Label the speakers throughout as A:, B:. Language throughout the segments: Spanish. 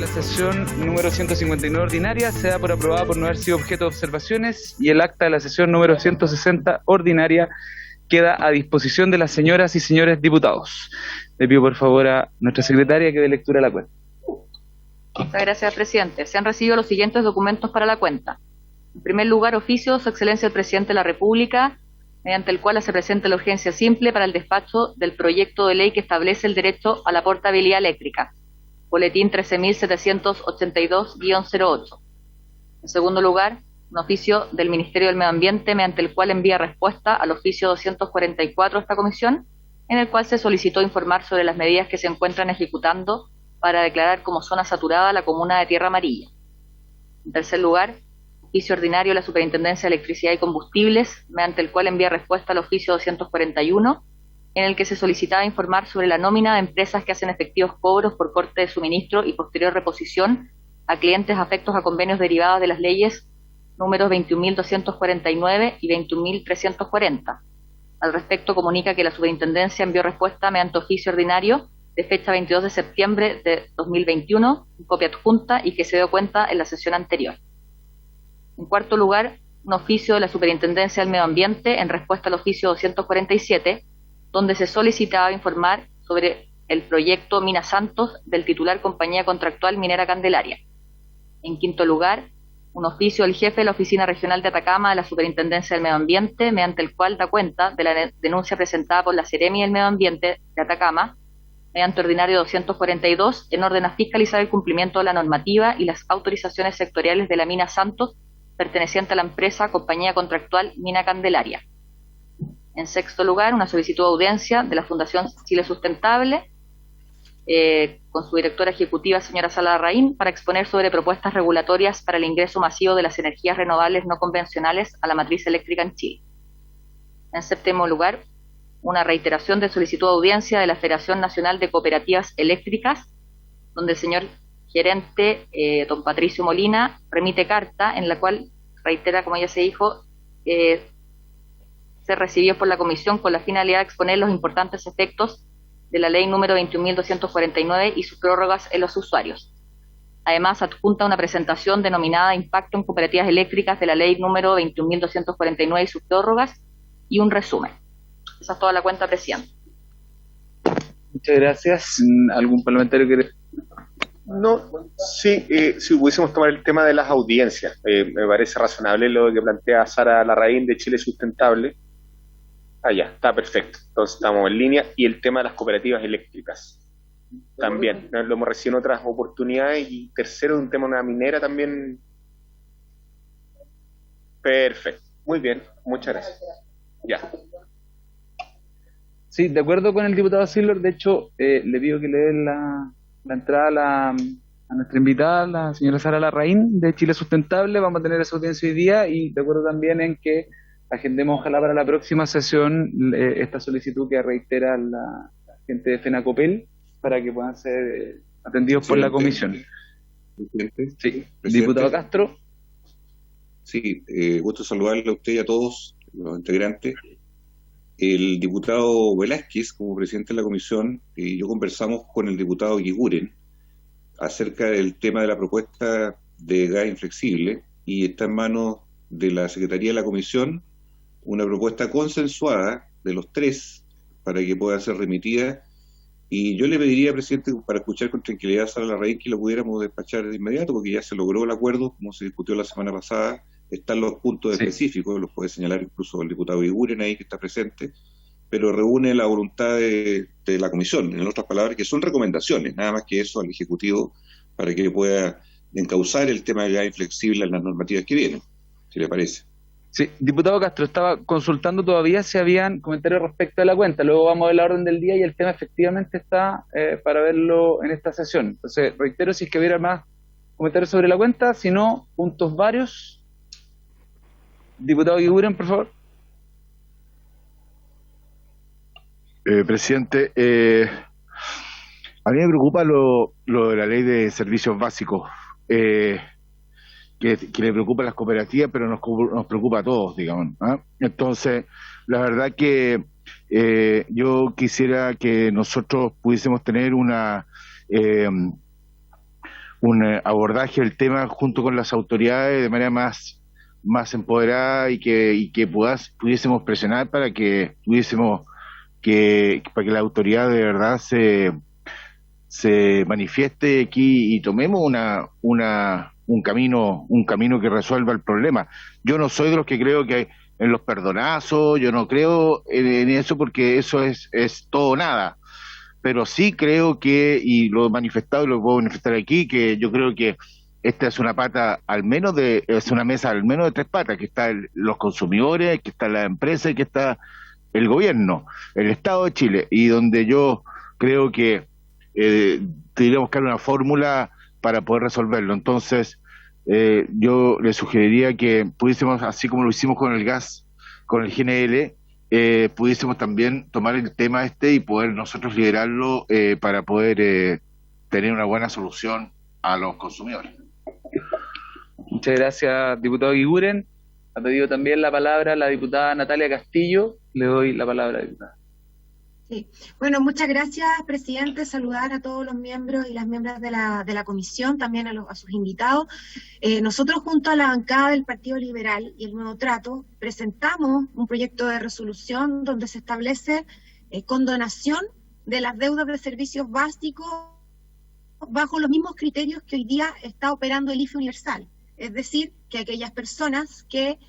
A: la sesión número 159 ordinaria se da por aprobada por no haber sido objeto de observaciones y el acta de la sesión número 160 ordinaria queda a disposición de las señoras y señores diputados. Le pido por favor a nuestra secretaria que dé lectura a la cuenta.
B: Muchas gracias, presidente. Se han recibido los siguientes documentos para la cuenta. En primer lugar, oficio de Su Excelencia el Presidente de la República, mediante el cual se presenta la urgencia simple para el despacho del proyecto de ley que establece el derecho a la portabilidad eléctrica, boletín 13.782-08. En segundo lugar, un oficio del Ministerio del Medio Ambiente, mediante el cual envía respuesta al oficio 244 de esta comisión, en el cual se solicitó informar sobre las medidas que se encuentran ejecutando para declarar como zona saturada la comuna de Tierra Amarilla. En tercer lugar, oficio ordinario de la Superintendencia de Electricidad y Combustibles, mediante el cual envía respuesta al oficio 241, en el que se solicitaba informar sobre la nómina de empresas que hacen efectivos cobros por corte de suministro y posterior reposición a clientes afectos a convenios derivados de las leyes números 21.249 y 21.340. Al respecto, comunica que la Superintendencia envió respuesta mediante oficio ordinario de fecha 22 de septiembre de 2021, copia adjunta, y que se dio cuenta en la sesión anterior. En cuarto lugar, un oficio de la Superintendencia del Medio Ambiente en respuesta al oficio 247, donde se solicitaba informar sobre el proyecto Mina Santos del titular Compañía Contractual Minera Candelaria. En quinto lugar, un oficio del jefe de la Oficina Regional de Atacama de la Superintendencia del Medio Ambiente, mediante el cual da cuenta de la denuncia presentada por la Seremi del Medio Ambiente de Atacama, mediante ordinario 242, en orden a fiscalizar el cumplimiento de la normativa y las autorizaciones sectoriales de la Mina Santos, perteneciente a la empresa Compañía Contractual Mina Candelaria. En sexto lugar, una solicitud de audiencia de la Fundación Chile Sustentable, con su directora ejecutiva, señora Sara Larraín, para exponer sobre propuestas regulatorias para el ingreso masivo de las energías renovables no convencionales a la matriz eléctrica en Chile. En séptimo lugar, una reiteración de solicitud de audiencia de la Federación Nacional de Cooperativas Eléctricas, donde el señor gerente, don Patricio Molina, remite carta en la cual reitera, como ya se dijo, se recibió por la comisión con la finalidad de exponer los importantes efectos de la ley número 21.249 y sus prórrogas en los usuarios. Además, adjunta una presentación denominada Impacto en Cooperativas Eléctricas de la ley número 21.249 y sus prórrogas, y un resumen. Esa es toda la cuenta, presidente.
A: Muchas gracias. ¿Algún parlamentario quiere?
C: No, sí, si pudiésemos tomar el tema de las audiencias, me parece razonable lo que plantea Sara Larraín de Chile Sustentable. Ya, está perfecto. Entonces estamos en línea. Y el tema de las cooperativas eléctricas también, ¿no? Lo hemos recibido en otras oportunidades. Y tercero, un tema de una minera también. Perfecto. Muy bien, muchas gracias. Ya.
A: Sí, de acuerdo con el diputado Silver. De hecho, le pido que le den la entrada a nuestra invitada, la señora Sara Larraín de Chile Sustentable. Vamos a tener esa audiencia hoy día, y de acuerdo también en que agendemos ojalá para la próxima sesión esta solicitud que reitera la gente de FENACOPEL para que puedan ser atendidos por la comisión.
D: Presidente.
A: Sí,
D: Presidente.
A: Diputado Castro.
D: Sí, gusto saludarle a usted y a todos los integrantes. El diputado Velázquez, como presidente de la comisión, y yo conversamos con el diputado Guiguren acerca del tema de la propuesta de gas inflexible, y está en manos de la Secretaría de la Comisión una propuesta consensuada de los tres para que pueda ser remitida, y yo le pediría, presidente, para escuchar con tranquilidad a Sara Larraín, que lo pudiéramos despachar de inmediato, porque ya se logró el acuerdo, como se discutió la semana pasada. Están los puntos específicos, los puede señalar incluso el diputado Iguren ahí que está presente, pero reúne la voluntad de la comisión, en otras palabras, que son recomendaciones, nada más que eso al Ejecutivo, para que pueda encauzar el tema de gas inflexible en las normativas que vienen, si le parece.
A: Sí, diputado Castro, estaba consultando todavía si habían comentarios respecto a la cuenta. Luego vamos a ver la orden del día y el tema efectivamente está para verlo en esta sesión. Entonces, reitero, si es que hubiera más comentarios sobre la cuenta, si no, puntos varios. Diputado Guiguren, por favor.
E: Presidente, a mí me preocupa lo de la ley de servicios básicos, que le preocupa a las cooperativas, pero nos preocupa a todos, digamos, ¿eh? Entonces, la verdad que yo quisiera que nosotros pudiésemos tener abordaje del tema junto con las autoridades de manera más empoderada y que pudiésemos presionar para que para que la autoridad de verdad se manifieste aquí y tomemos un camino que resuelva el problema. Yo no soy de los que creo que en los perdonazos, yo no creo en eso porque eso es todo o nada, pero sí creo y lo he manifestado y lo puedo manifestar aquí, que yo creo que esta es una es una mesa al menos de tres patas, que están los consumidores, que está la empresa y que está el gobierno, el Estado de Chile, y donde yo creo que deberíamos buscar una fórmula para poder resolverlo. Entonces, yo le sugeriría que pudiésemos, así como lo hicimos con el gas, con el GNL, pudiésemos también tomar el tema y poder nosotros liderarlo para poder tener una buena solución a los consumidores.
A: Muchas gracias, diputado Guiguren. Ha pedido también la palabra la diputada Natalia Castillo. Le doy la palabra, diputada.
F: Sí. Bueno, muchas gracias, presidente. Saludar a todos los miembros y las miembros de la comisión, también a sus invitados. Nosotros, junto a la bancada del Partido Liberal y el Nuevo Trato, presentamos un proyecto de resolución donde se establece condonación de las deudas de servicios básicos bajo los mismos criterios que hoy día está operando el IFE Universal. Es decir, que aquellas personas que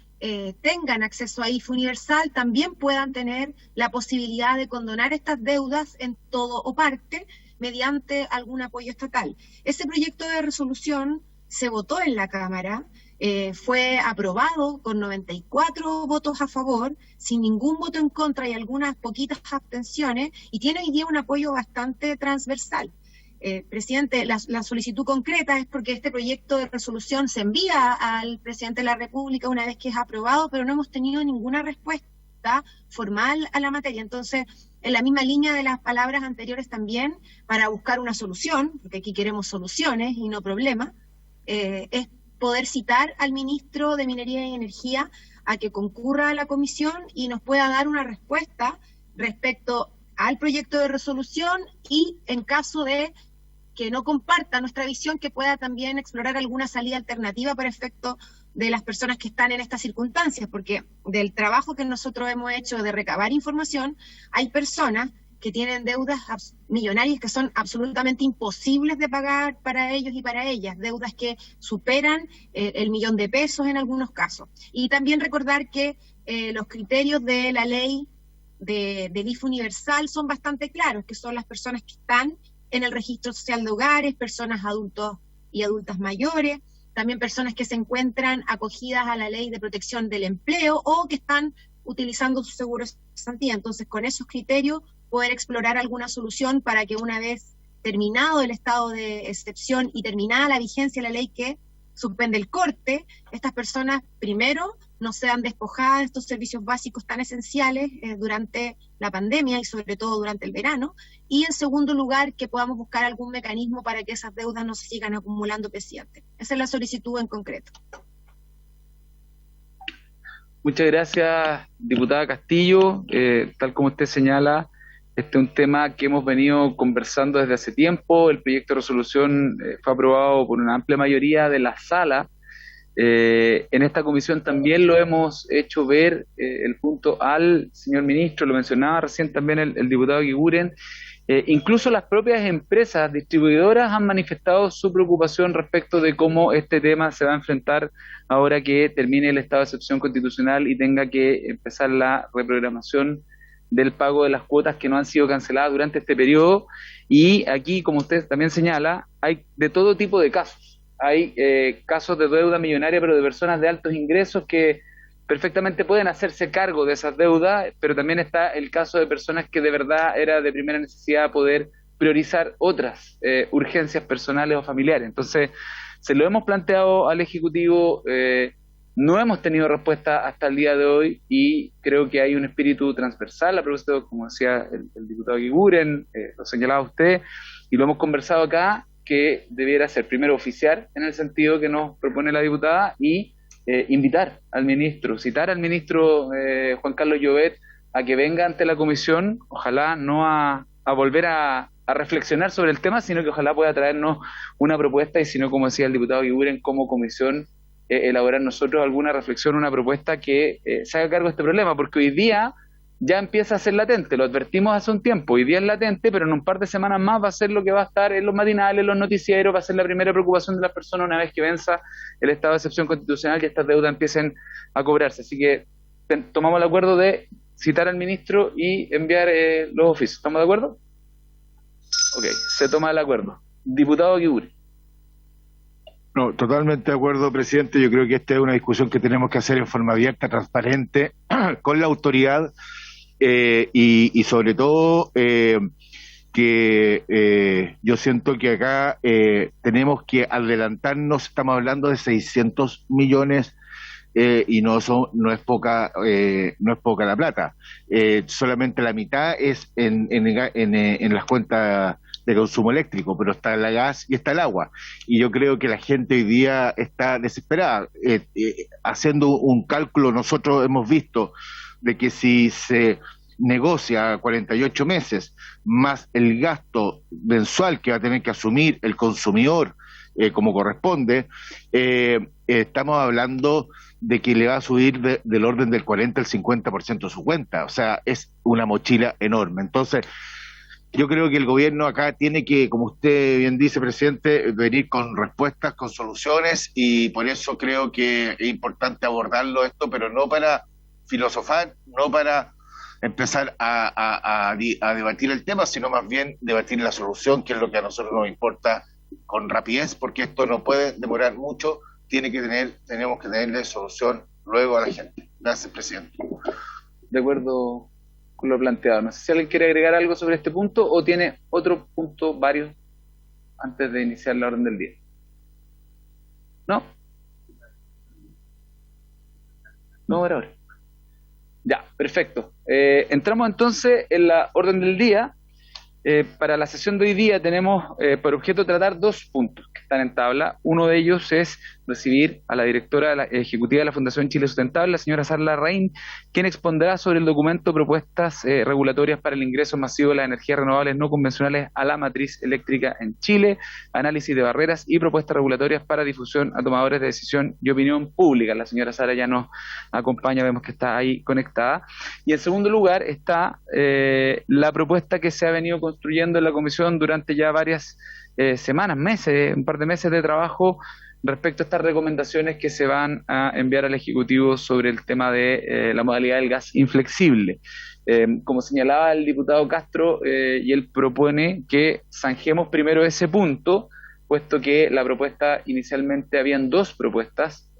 F: tengan acceso a IFE Universal también puedan tener la posibilidad de condonar estas deudas en todo o parte mediante algún apoyo estatal. Ese proyecto de resolución se votó en la Cámara, fue aprobado con 94 votos a favor, sin ningún voto en contra y algunas poquitas abstenciones, y tiene hoy día un apoyo bastante transversal. Presidente, la solicitud concreta es porque este proyecto de resolución se envía al presidente de la República una vez que es aprobado, pero no hemos tenido ninguna respuesta formal a la materia. Entonces, en la misma línea de las palabras anteriores también, para buscar una solución, porque aquí queremos soluciones y no problemas, es poder citar al ministro de Minería y Energía a que concurra a la comisión y nos pueda dar una respuesta respecto al proyecto de resolución y en caso de que no comparta nuestra visión, que pueda también explorar alguna salida alternativa para efecto de las personas que están en estas circunstancias, porque del trabajo que nosotros hemos hecho de recabar información, hay personas que tienen deudas millonarias que son absolutamente imposibles de pagar para ellos y para ellas, deudas que superan el $1.000.000 en algunos casos. Y también recordar que los criterios de la ley del IFE Universal son bastante claros, que son las personas que están en el registro social de hogares, personas adultos y adultas mayores, también personas que se encuentran acogidas a la ley de protección del empleo o que están utilizando su seguro de cesantía. Entonces, con esos criterios, poder explorar alguna solución para que una vez terminado el estado de excepción y terminada la vigencia de la ley que suspende el corte, estas personas primero no sean despojadas de estos servicios básicos tan esenciales durante la pandemia y sobre todo durante el verano, y en segundo lugar que podamos buscar algún mecanismo para que esas deudas no se sigan acumulando, presidente. Esa es la solicitud en concreto.
A: Muchas gracias, diputada Castillo. Tal como usted señala, este es un tema que hemos venido conversando desde hace tiempo. El proyecto de resolución fue aprobado por una amplia mayoría de la sala. En esta comisión también lo hemos hecho ver el punto al señor ministro, lo mencionaba recién también el diputado Guiguren. Incluso las propias empresas distribuidoras han manifestado su preocupación respecto de cómo este tema se va a enfrentar ahora que termine el estado de excepción constitucional y tenga que empezar la reprogramación del pago de las cuotas que no han sido canceladas durante este periodo. Y aquí, como usted también señala, hay de todo tipo de casos. Hay casos de deuda millonaria, pero de personas de altos ingresos que perfectamente pueden hacerse cargo de esas deudas, pero también está el caso de personas que de verdad era de primera necesidad poder priorizar otras urgencias personales o familiares. Entonces, se lo hemos planteado al Ejecutivo, no hemos tenido respuesta hasta el día de hoy y creo que hay un espíritu transversal, a propósito, como decía el diputado Guiguren, lo señalaba usted, y lo hemos conversado acá, que debiera ser primero oficiar en el sentido que nos propone la diputada y invitar al ministro, citar al ministro Juan Carlos Llobet a que venga ante la comisión, ojalá no a volver a a reflexionar sobre el tema, sino que ojalá pueda traernos una propuesta y si no, como decía el diputado Guiguren, como comisión elaborar nosotros alguna reflexión, una propuesta que se haga cargo de este problema, porque hoy día ya empieza a ser latente, lo advertimos hace un tiempo, hoy día es latente, pero en un par de semanas más va a ser lo que va a estar en los matinales, en los noticieros, va a ser la primera preocupación de las personas una vez que venza el estado de excepción constitucional y estas deudas empiecen a cobrarse. Así que tomamos el acuerdo de citar al ministro y enviar los oficios. ¿Estamos de acuerdo? Ok, se toma el acuerdo. Diputado Guiguren.
E: No, totalmente de acuerdo, presidente. Yo creo que esta es una discusión que tenemos que hacer en forma abierta, transparente, con la autoridad y sobre todo que yo siento que acá tenemos que adelantarnos. Estamos hablando de 600 millones y no es poca la plata. Solamente la mitad es en las cuentas de consumo eléctrico, pero está el gas y está el agua. Y yo creo que la gente hoy día está desesperada. Haciendo un cálculo, nosotros hemos visto de que si se negocia 48 meses, más el gasto mensual que va a tener que asumir el consumidor como corresponde, estamos hablando de que le va a subir del orden del 40 al 50% su cuenta. O sea, es una mochila enorme. Entonces, yo creo que el gobierno acá tiene que, como usted bien dice, presidente, venir con respuestas, con soluciones, y por eso creo que es importante abordarlo esto, pero no para filosofar, no para empezar a debatir el tema, sino más bien debatir la solución, que es lo que a nosotros nos importa con rapidez, porque esto no puede demorar mucho, tenemos que tenerle solución luego a la gente. Gracias, presidente.
A: De acuerdo con lo planteado. No sé si alguien quiere agregar algo sobre este punto o tiene otro punto, varios, antes de iniciar la orden del día. ¿No? No, ahora. Ya, perfecto. Entramos entonces en la orden del día. Para la sesión de hoy día tenemos por objeto tratar dos puntos que están en tabla. Uno de ellos es recibir a la directora ejecutiva de la Fundación Chile Sustentable, la señora Sara Larraín, quien expondrá sobre el documento Propuestas regulatorias para el ingreso masivo de las energías renovables no convencionales a la matriz eléctrica en Chile, análisis de barreras y propuestas regulatorias para difusión a tomadores de decisión y opinión pública. La señora Sara ya nos acompaña, vemos que está ahí conectada. Y en segundo lugar está la propuesta que se ha venido construyendo en la comisión durante ya varias semanas, meses, un par de meses de trabajo respecto a estas recomendaciones que se van a enviar al Ejecutivo sobre el tema de la modalidad del gas inflexible. Como señalaba el diputado Castro, y él propone que zanjemos primero ese punto, puesto que la propuesta, inicialmente habían dos propuestas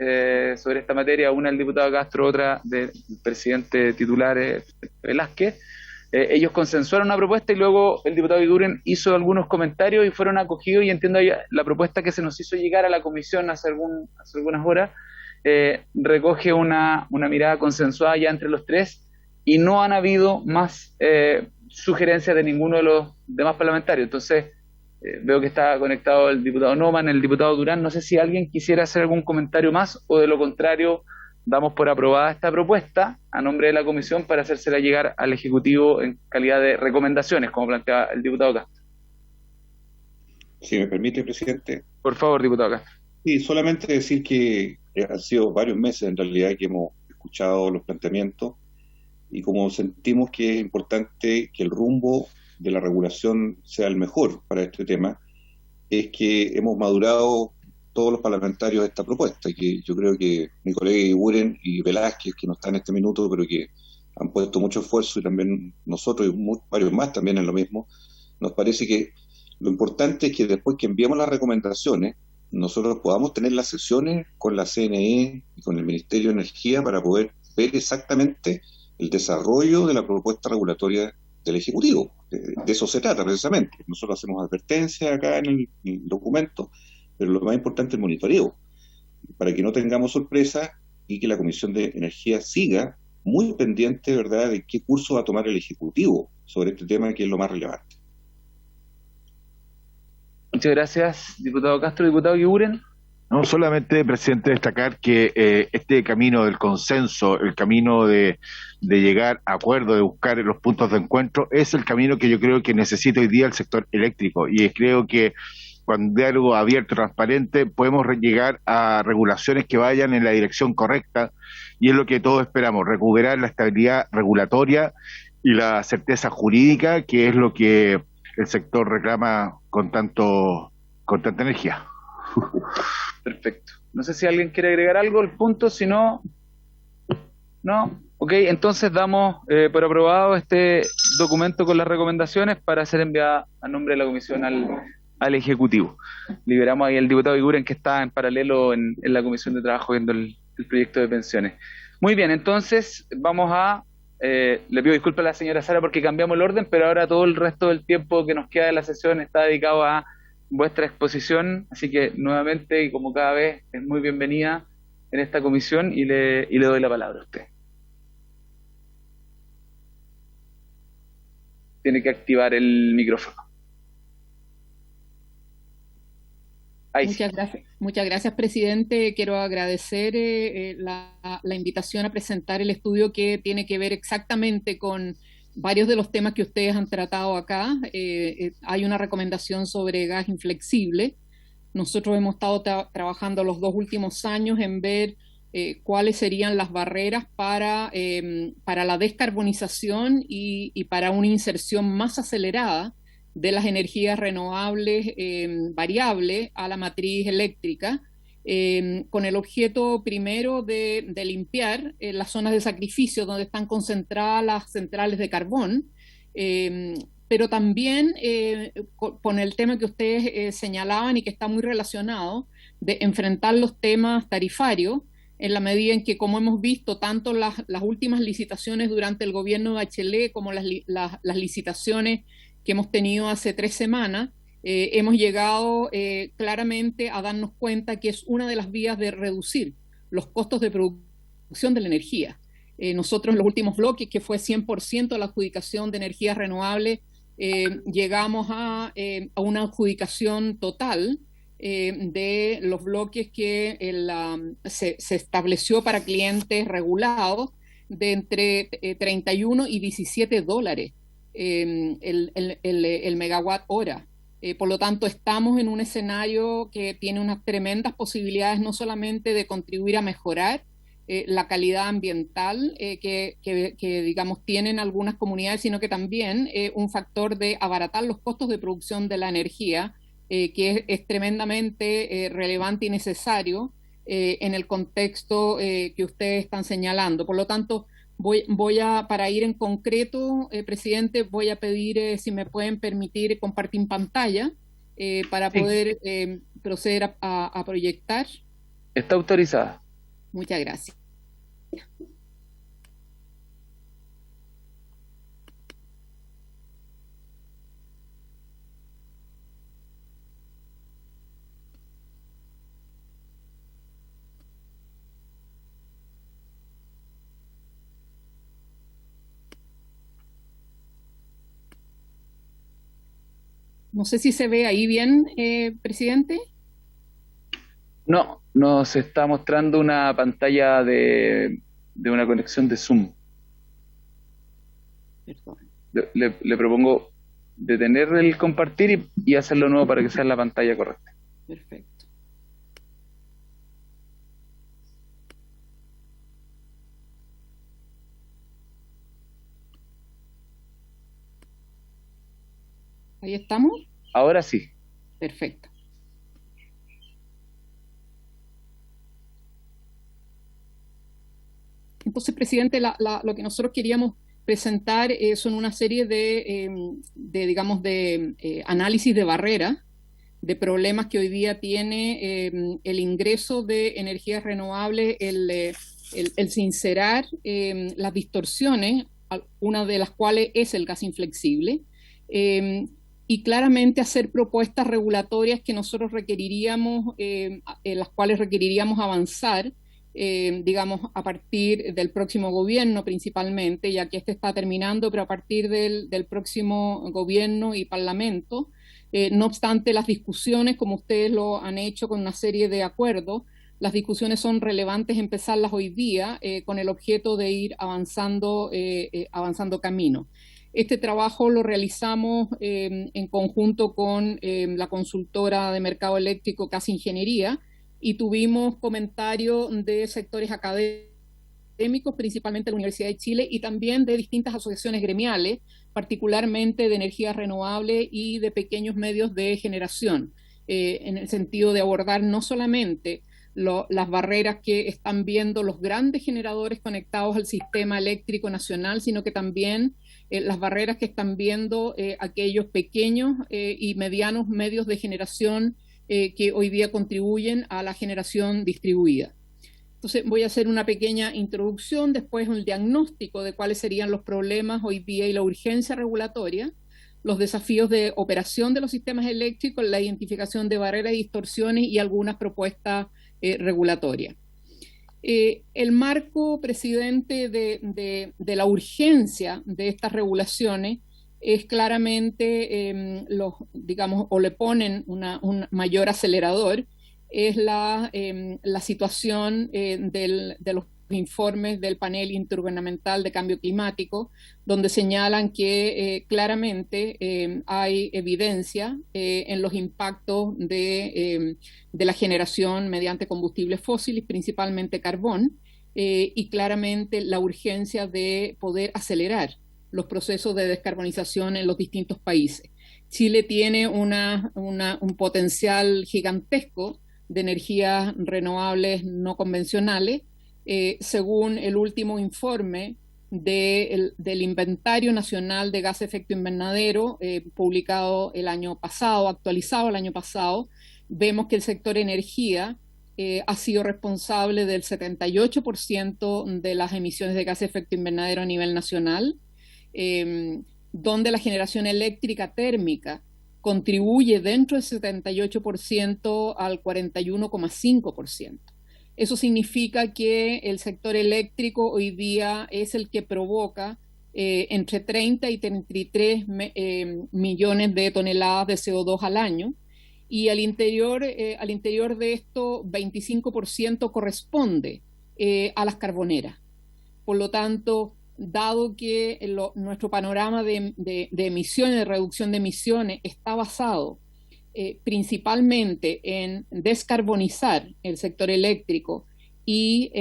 A: sobre esta materia, una del diputado Castro, otra del presidente titular Velázquez. Ellos consensuaron una propuesta y luego el diputado Guiguren hizo algunos comentarios y fueron acogidos, y entiendo la propuesta que se nos hizo llegar a la comisión hace algunas horas recoge una mirada consensuada ya entre los tres, y no han habido más sugerencias de ninguno de los demás parlamentarios. Entonces veo que está conectado el diputado Noman, el diputado Durán. No sé si alguien quisiera hacer algún comentario más, o de lo contrario damos por aprobada esta propuesta a nombre de la comisión para hacérsela llegar al Ejecutivo en calidad de recomendaciones, como planteaba el diputado Castro.
D: Si me permite, presidente.
A: Por favor, diputado Castro.
D: Sí, solamente decir que han sido varios meses en realidad que hemos escuchado los planteamientos, y como sentimos que es importante que el rumbo de la regulación sea el mejor para este tema, es que hemos madurado todos los parlamentarios esta propuesta, que yo creo que mi colega Guiguren y Velázquez, que no están en este minuto, pero que han puesto mucho esfuerzo, y también nosotros y varios más también en lo mismo, nos parece que lo importante es que después que enviemos las recomendaciones, nosotros podamos tener las sesiones con la CNE y con el Ministerio de Energía para poder ver exactamente el desarrollo de la propuesta regulatoria del Ejecutivo. De eso se trata precisamente. Nosotros hacemos advertencias acá en el documento, pero lo más importante es el monitoreo, para que no tengamos sorpresas y que la Comisión de Energía siga muy pendiente, ¿verdad?, de qué curso va a tomar el Ejecutivo sobre este tema, que es lo más relevante.
A: Muchas gracias, diputado Castro. Diputado Guiguren.
E: No solamente, presidente, destacar que este camino del consenso, el camino de llegar a acuerdos, de buscar los puntos de encuentro, es el camino que yo creo que necesita hoy día el sector eléctrico. Y creo que con diálogo abierto, transparente, podemos llegar a regulaciones que vayan en la dirección correcta, y es lo que todos esperamos, recuperar la estabilidad regulatoria y la certeza jurídica, que es lo que el sector reclama con tanta energía.
A: Perfecto. No sé si alguien quiere agregar algo al punto, si no, no. Ok, entonces damos por aprobado este documento con las recomendaciones para ser enviada a nombre de la comisión al Ejecutivo. Liberamos ahí al diputado Iguren, que está en paralelo en la Comisión de Trabajo viendo el proyecto de pensiones. Muy bien, entonces vamos a... le pido disculpas a la señora Sara porque cambiamos el orden, pero ahora todo el resto del tiempo que nos queda de la sesión está dedicado a vuestra exposición, así que nuevamente y como cada vez es muy bienvenida en esta comisión y le doy la palabra a usted. Tiene que activar el micrófono. Ahí sí.
G: Muchas gracias, presidente. Quiero agradecer la invitación a presentar el estudio que tiene que ver exactamente con varios de los temas que ustedes han tratado acá. Hay una recomendación sobre gas inflexible. Nosotros hemos estado trabajando los 2 últimos años en ver cuáles serían las barreras para la descarbonización y para una inserción más acelerada de las energías renovables variables a la matriz eléctrica, con el objeto primero de limpiar las zonas de sacrificio donde están concentradas las centrales de carbón, pero también con el tema que ustedes señalaban y que está muy relacionado, de enfrentar los temas tarifarios, en la medida en que, como hemos visto, tanto las últimas licitaciones durante el gobierno de Bachelet como las licitaciones que hemos tenido hace 3 semanas, hemos llegado claramente a darnos cuenta que es una de las vías de reducir los costos de producción de la energía. Nosotros en los últimos bloques, que fue 100% la adjudicación de energías renovables, llegamos a una adjudicación total de los bloques que se estableció para clientes regulados de entre 31 y 17 dólares el megawatt hora. Por lo tanto, estamos en un escenario que tiene unas tremendas posibilidades no solamente de contribuir a mejorar la calidad ambiental que digamos tienen algunas comunidades, sino que también un factor de abaratar los costos de producción de la energía, que es tremendamente relevante y necesario en el contexto que ustedes están señalando. Por lo tanto, para ir en concreto, presidente, voy a pedir si me pueden permitir compartir pantalla para poder proceder a proyectar.
A: Está autorizada.
G: Muchas gracias. No sé si se ve ahí bien, presidente.
A: No se está mostrando una pantalla de una conexión de Zoom.
G: Perdón.
A: Le propongo detener el compartir y hacerlo nuevo para que sea la pantalla correcta.
G: Perfecto. ¿Ahí estamos?
A: Ahora sí.
G: Perfecto. Entonces, presidente, lo que nosotros queríamos presentar son una serie de análisis de barreras, de problemas que hoy día tiene el ingreso de energías renovables, el sincerar las distorsiones, una de las cuales es el gas inflexible, y claramente hacer propuestas regulatorias que nosotros requeriríamos, en las cuales requeriríamos avanzar, digamos, a partir del próximo gobierno principalmente, ya que este está terminando, pero a partir del próximo gobierno y parlamento, No obstante, las discusiones, como ustedes lo han hecho con una serie de acuerdos, las discusiones son relevantes empezarlas hoy día con el objeto de ir avanzando camino. Este trabajo lo realizamos en conjunto con la consultora de mercado eléctrico Casa Ingeniería y tuvimos comentarios de sectores académicos, principalmente de la Universidad de Chile y también de distintas asociaciones gremiales, particularmente de energías renovables y de pequeños medios de generación, en el sentido de abordar no solamente las barreras que están viendo los grandes generadores conectados al sistema eléctrico nacional, sino que también las barreras que están viendo aquellos pequeños y medianos medios de generación que hoy día contribuyen a la generación distribuida. Entonces voy a hacer una pequeña introducción, después un diagnóstico de cuáles serían los problemas hoy día y la urgencia regulatoria, los desafíos de operación de los sistemas eléctricos, la identificación de barreras y distorsiones y algunas propuestas regulatorias. El marco, presidente, de la urgencia de estas regulaciones es claramente, digamos, o le ponen un mayor acelerador, es la situación de los informes del panel intergubernamental de cambio climático, donde señalan que claramente hay evidencia en los impactos de la generación mediante combustibles fósiles, principalmente carbón, y claramente la urgencia de poder acelerar los procesos de descarbonización en los distintos países. Chile tiene un potencial gigantesco de energías renovables no convencionales. Según el último informe del Inventario Nacional de Gas de Efecto Invernadero, publicado el año pasado, actualizado el año pasado, vemos que el sector energía ha sido responsable del 78% de las emisiones de gas de efecto invernadero a nivel nacional, donde la generación eléctrica térmica contribuye dentro del 78% al 41,5%. Eso significa que el sector eléctrico hoy día es el que provoca entre 30 y 33 millones de toneladas de CO2 al año, y al interior de esto 25% corresponde a las carboneras. Por lo tanto, dado que nuestro panorama de emisiones, de reducción de emisiones, está basado principalmente en descarbonizar el sector eléctrico y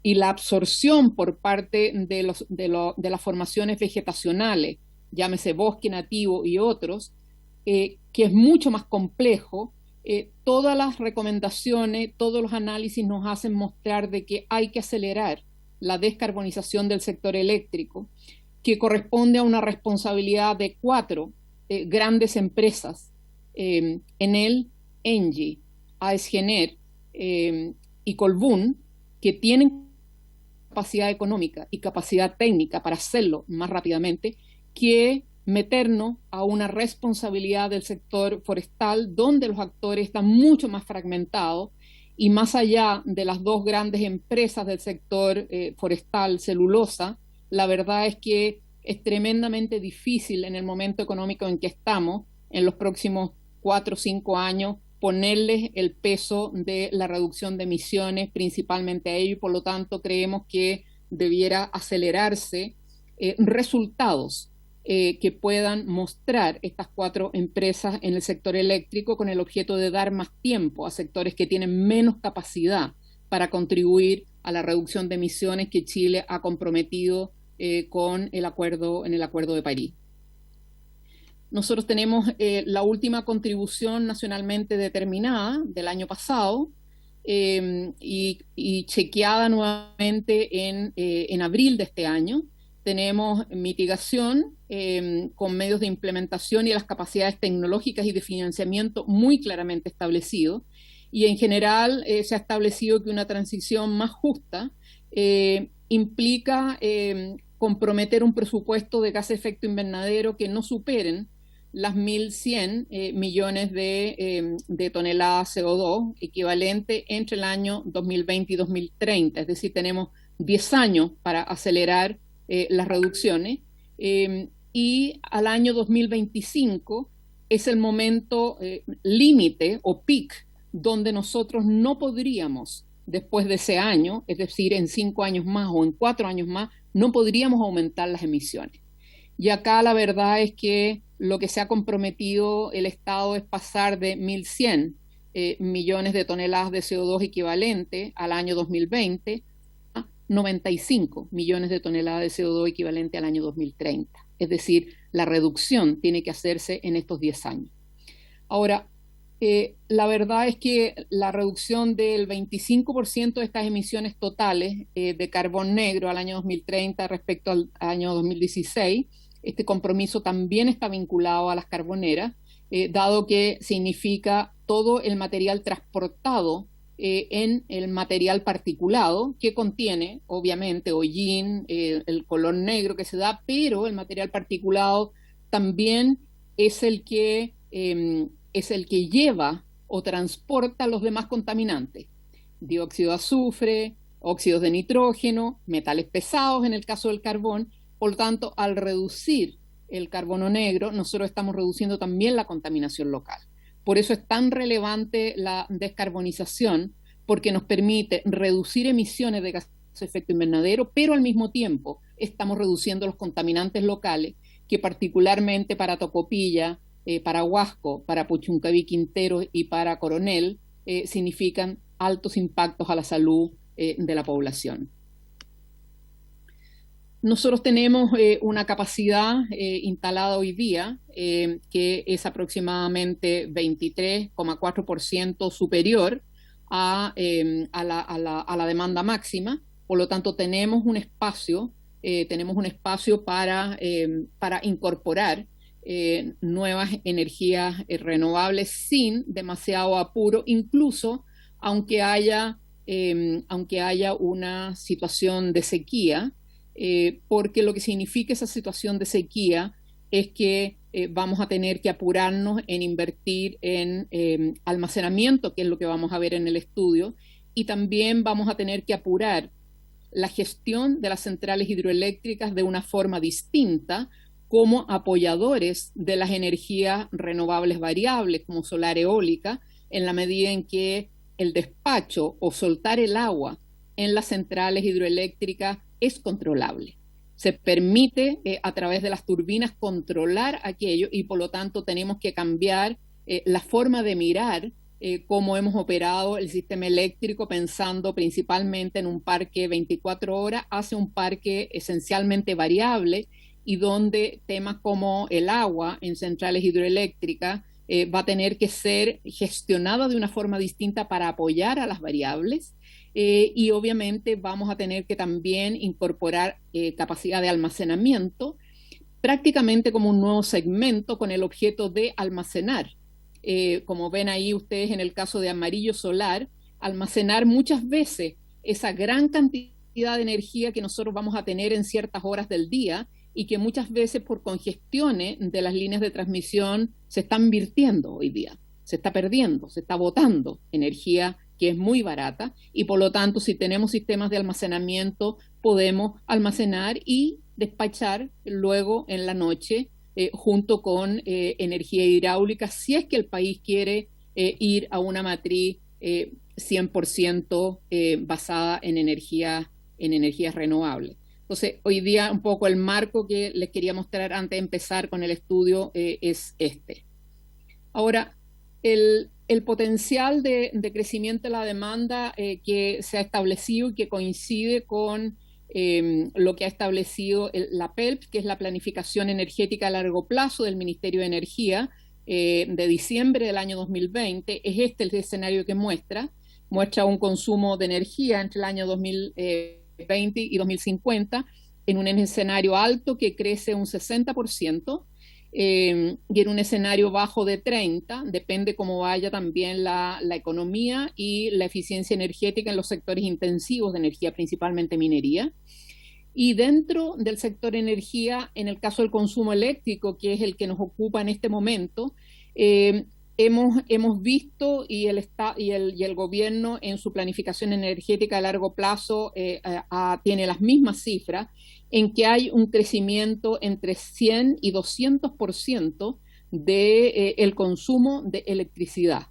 G: la absorción por parte de las formaciones vegetacionales, llámese bosque nativo y otros, que es mucho más complejo, todas las recomendaciones, todos los análisis nos hacen mostrar de que hay que acelerar la descarbonización del sector eléctrico, que corresponde a una responsabilidad de 4 grandes empresas, Enel, Engie, AES Gener y Colbún, que tienen capacidad económica y capacidad técnica para hacerlo más rápidamente, que meternos a una responsabilidad del sector forestal, donde los actores están mucho más fragmentados, y más allá de las 2 grandes empresas del sector forestal, celulosa, la verdad es que es tremendamente difícil en el momento económico en que estamos, en los próximos 4 o 5 años, ponerles el peso de la reducción de emisiones principalmente a ello, y por lo tanto creemos que debiera acelerarse resultados que puedan mostrar estas 4 empresas en el sector eléctrico, con el objeto de dar más tiempo a sectores que tienen menos capacidad para contribuir a la reducción de emisiones que Chile ha comprometido en el Acuerdo de París. Nosotros tenemos la última contribución nacionalmente determinada del año pasado y chequeada nuevamente en abril de este año. Tenemos mitigación con medios de implementación y las capacidades tecnológicas y de financiamiento muy claramente establecidos. Y en general se ha establecido que una transición más justa implica comprometer un presupuesto de gas de efecto invernadero que no superen las 1.100 millones de toneladas CO2, equivalente entre el año 2020 y 2030. Es decir, tenemos 10 años para acelerar las reducciones, y al año 2025 es el momento límite o peak donde nosotros no podríamos, después de ese año, es decir, en 5 años más o en 4 años más, no podríamos aumentar las emisiones. Y acá la verdad es que lo que se ha comprometido el Estado es pasar de 1.100 millones de toneladas de CO2 equivalente al año 2020 a 95 millones de toneladas de CO2 equivalente al año 2030. Es decir, la reducción tiene que hacerse en estos 10 años. Ahora, la verdad es que la reducción del 25% de estas emisiones totales de carbón negro al año 2030 respecto al año 2016, este compromiso también está vinculado a las carboneras, dado que significa todo el material transportado en el material particulado, que contiene, obviamente, hollín, el color negro que se da, pero el material particulado también es el que lleva o transporta los demás contaminantes, dióxido de azufre, óxidos de nitrógeno, metales pesados en el caso del carbón. Por lo tanto, al reducir el carbono negro, nosotros estamos reduciendo también la contaminación local. Por eso es tan relevante la descarbonización, porque nos permite reducir emisiones de gases de efecto invernadero, pero al mismo tiempo estamos reduciendo los contaminantes locales, que particularmente para Tocopilla, para Huasco, para Puchuncaví, Quintero y para Coronel, significan altos impactos a la salud de la población. Nosotros tenemos una capacidad instalada hoy día que es aproximadamente 23,4% superior a la demanda máxima. Por lo tanto, tenemos un espacio para incorporar nuevas energías renovables sin demasiado apuro, incluso aunque haya una situación de sequía. Porque lo que significa esa situación de sequía es que vamos a tener que apurarnos en invertir en almacenamiento, que es lo que vamos a ver en el estudio, y también vamos a tener que apurar la gestión de las centrales hidroeléctricas de una forma distinta, como apoyadores de las energías renovables variables, como solar, eólica, en la medida en que el despacho o soltar el agua en las centrales hidroeléctricas es controlable. Se permite a través de las turbinas controlar aquello, y por lo tanto tenemos que cambiar la forma de mirar cómo hemos operado el sistema eléctrico, pensando principalmente en un parque 24 horas hacia un parque esencialmente variable, y donde temas como el agua en centrales hidroeléctricas va a tener que ser gestionada de una forma distinta para apoyar a las variables. Y obviamente vamos a tener que también incorporar capacidad de almacenamiento, prácticamente como un nuevo segmento con el objeto de almacenar. Como ven ahí ustedes en el caso de Amarillo Solar, almacenar muchas veces esa gran cantidad de energía que nosotros vamos a tener en ciertas horas del día, y que muchas veces por congestiones de las líneas de transmisión se están virtiendo hoy día, se está perdiendo, se está botando energía que es muy barata, y por lo tanto, si tenemos sistemas de almacenamiento, podemos almacenar y despachar luego en la noche junto con energía hidráulica, si es que el país quiere ir a una matriz 100% basada en energías renovables. Entonces, hoy día un poco el marco que les quería mostrar antes de empezar con el estudio es este. Ahora, el potencial de crecimiento de la demanda que se ha establecido y que coincide con lo que ha establecido la PELP, que es la Planificación Energética a Largo Plazo del Ministerio de Energía, de diciembre del año 2020, es este el escenario que muestra un consumo de energía entre el año 2020 y 2050 en un escenario alto que crece un 60%, y en un escenario bajo de 30%, depende cómo vaya también la economía y la eficiencia energética en los sectores intensivos de energía, principalmente minería. Y dentro del sector energía, en el caso del consumo eléctrico, que es el que nos ocupa en este momento, hemos visto, y el gobierno en su planificación energética a largo plazo tiene las mismas cifras, en que hay un crecimiento entre 100 y 200% de el consumo de electricidad.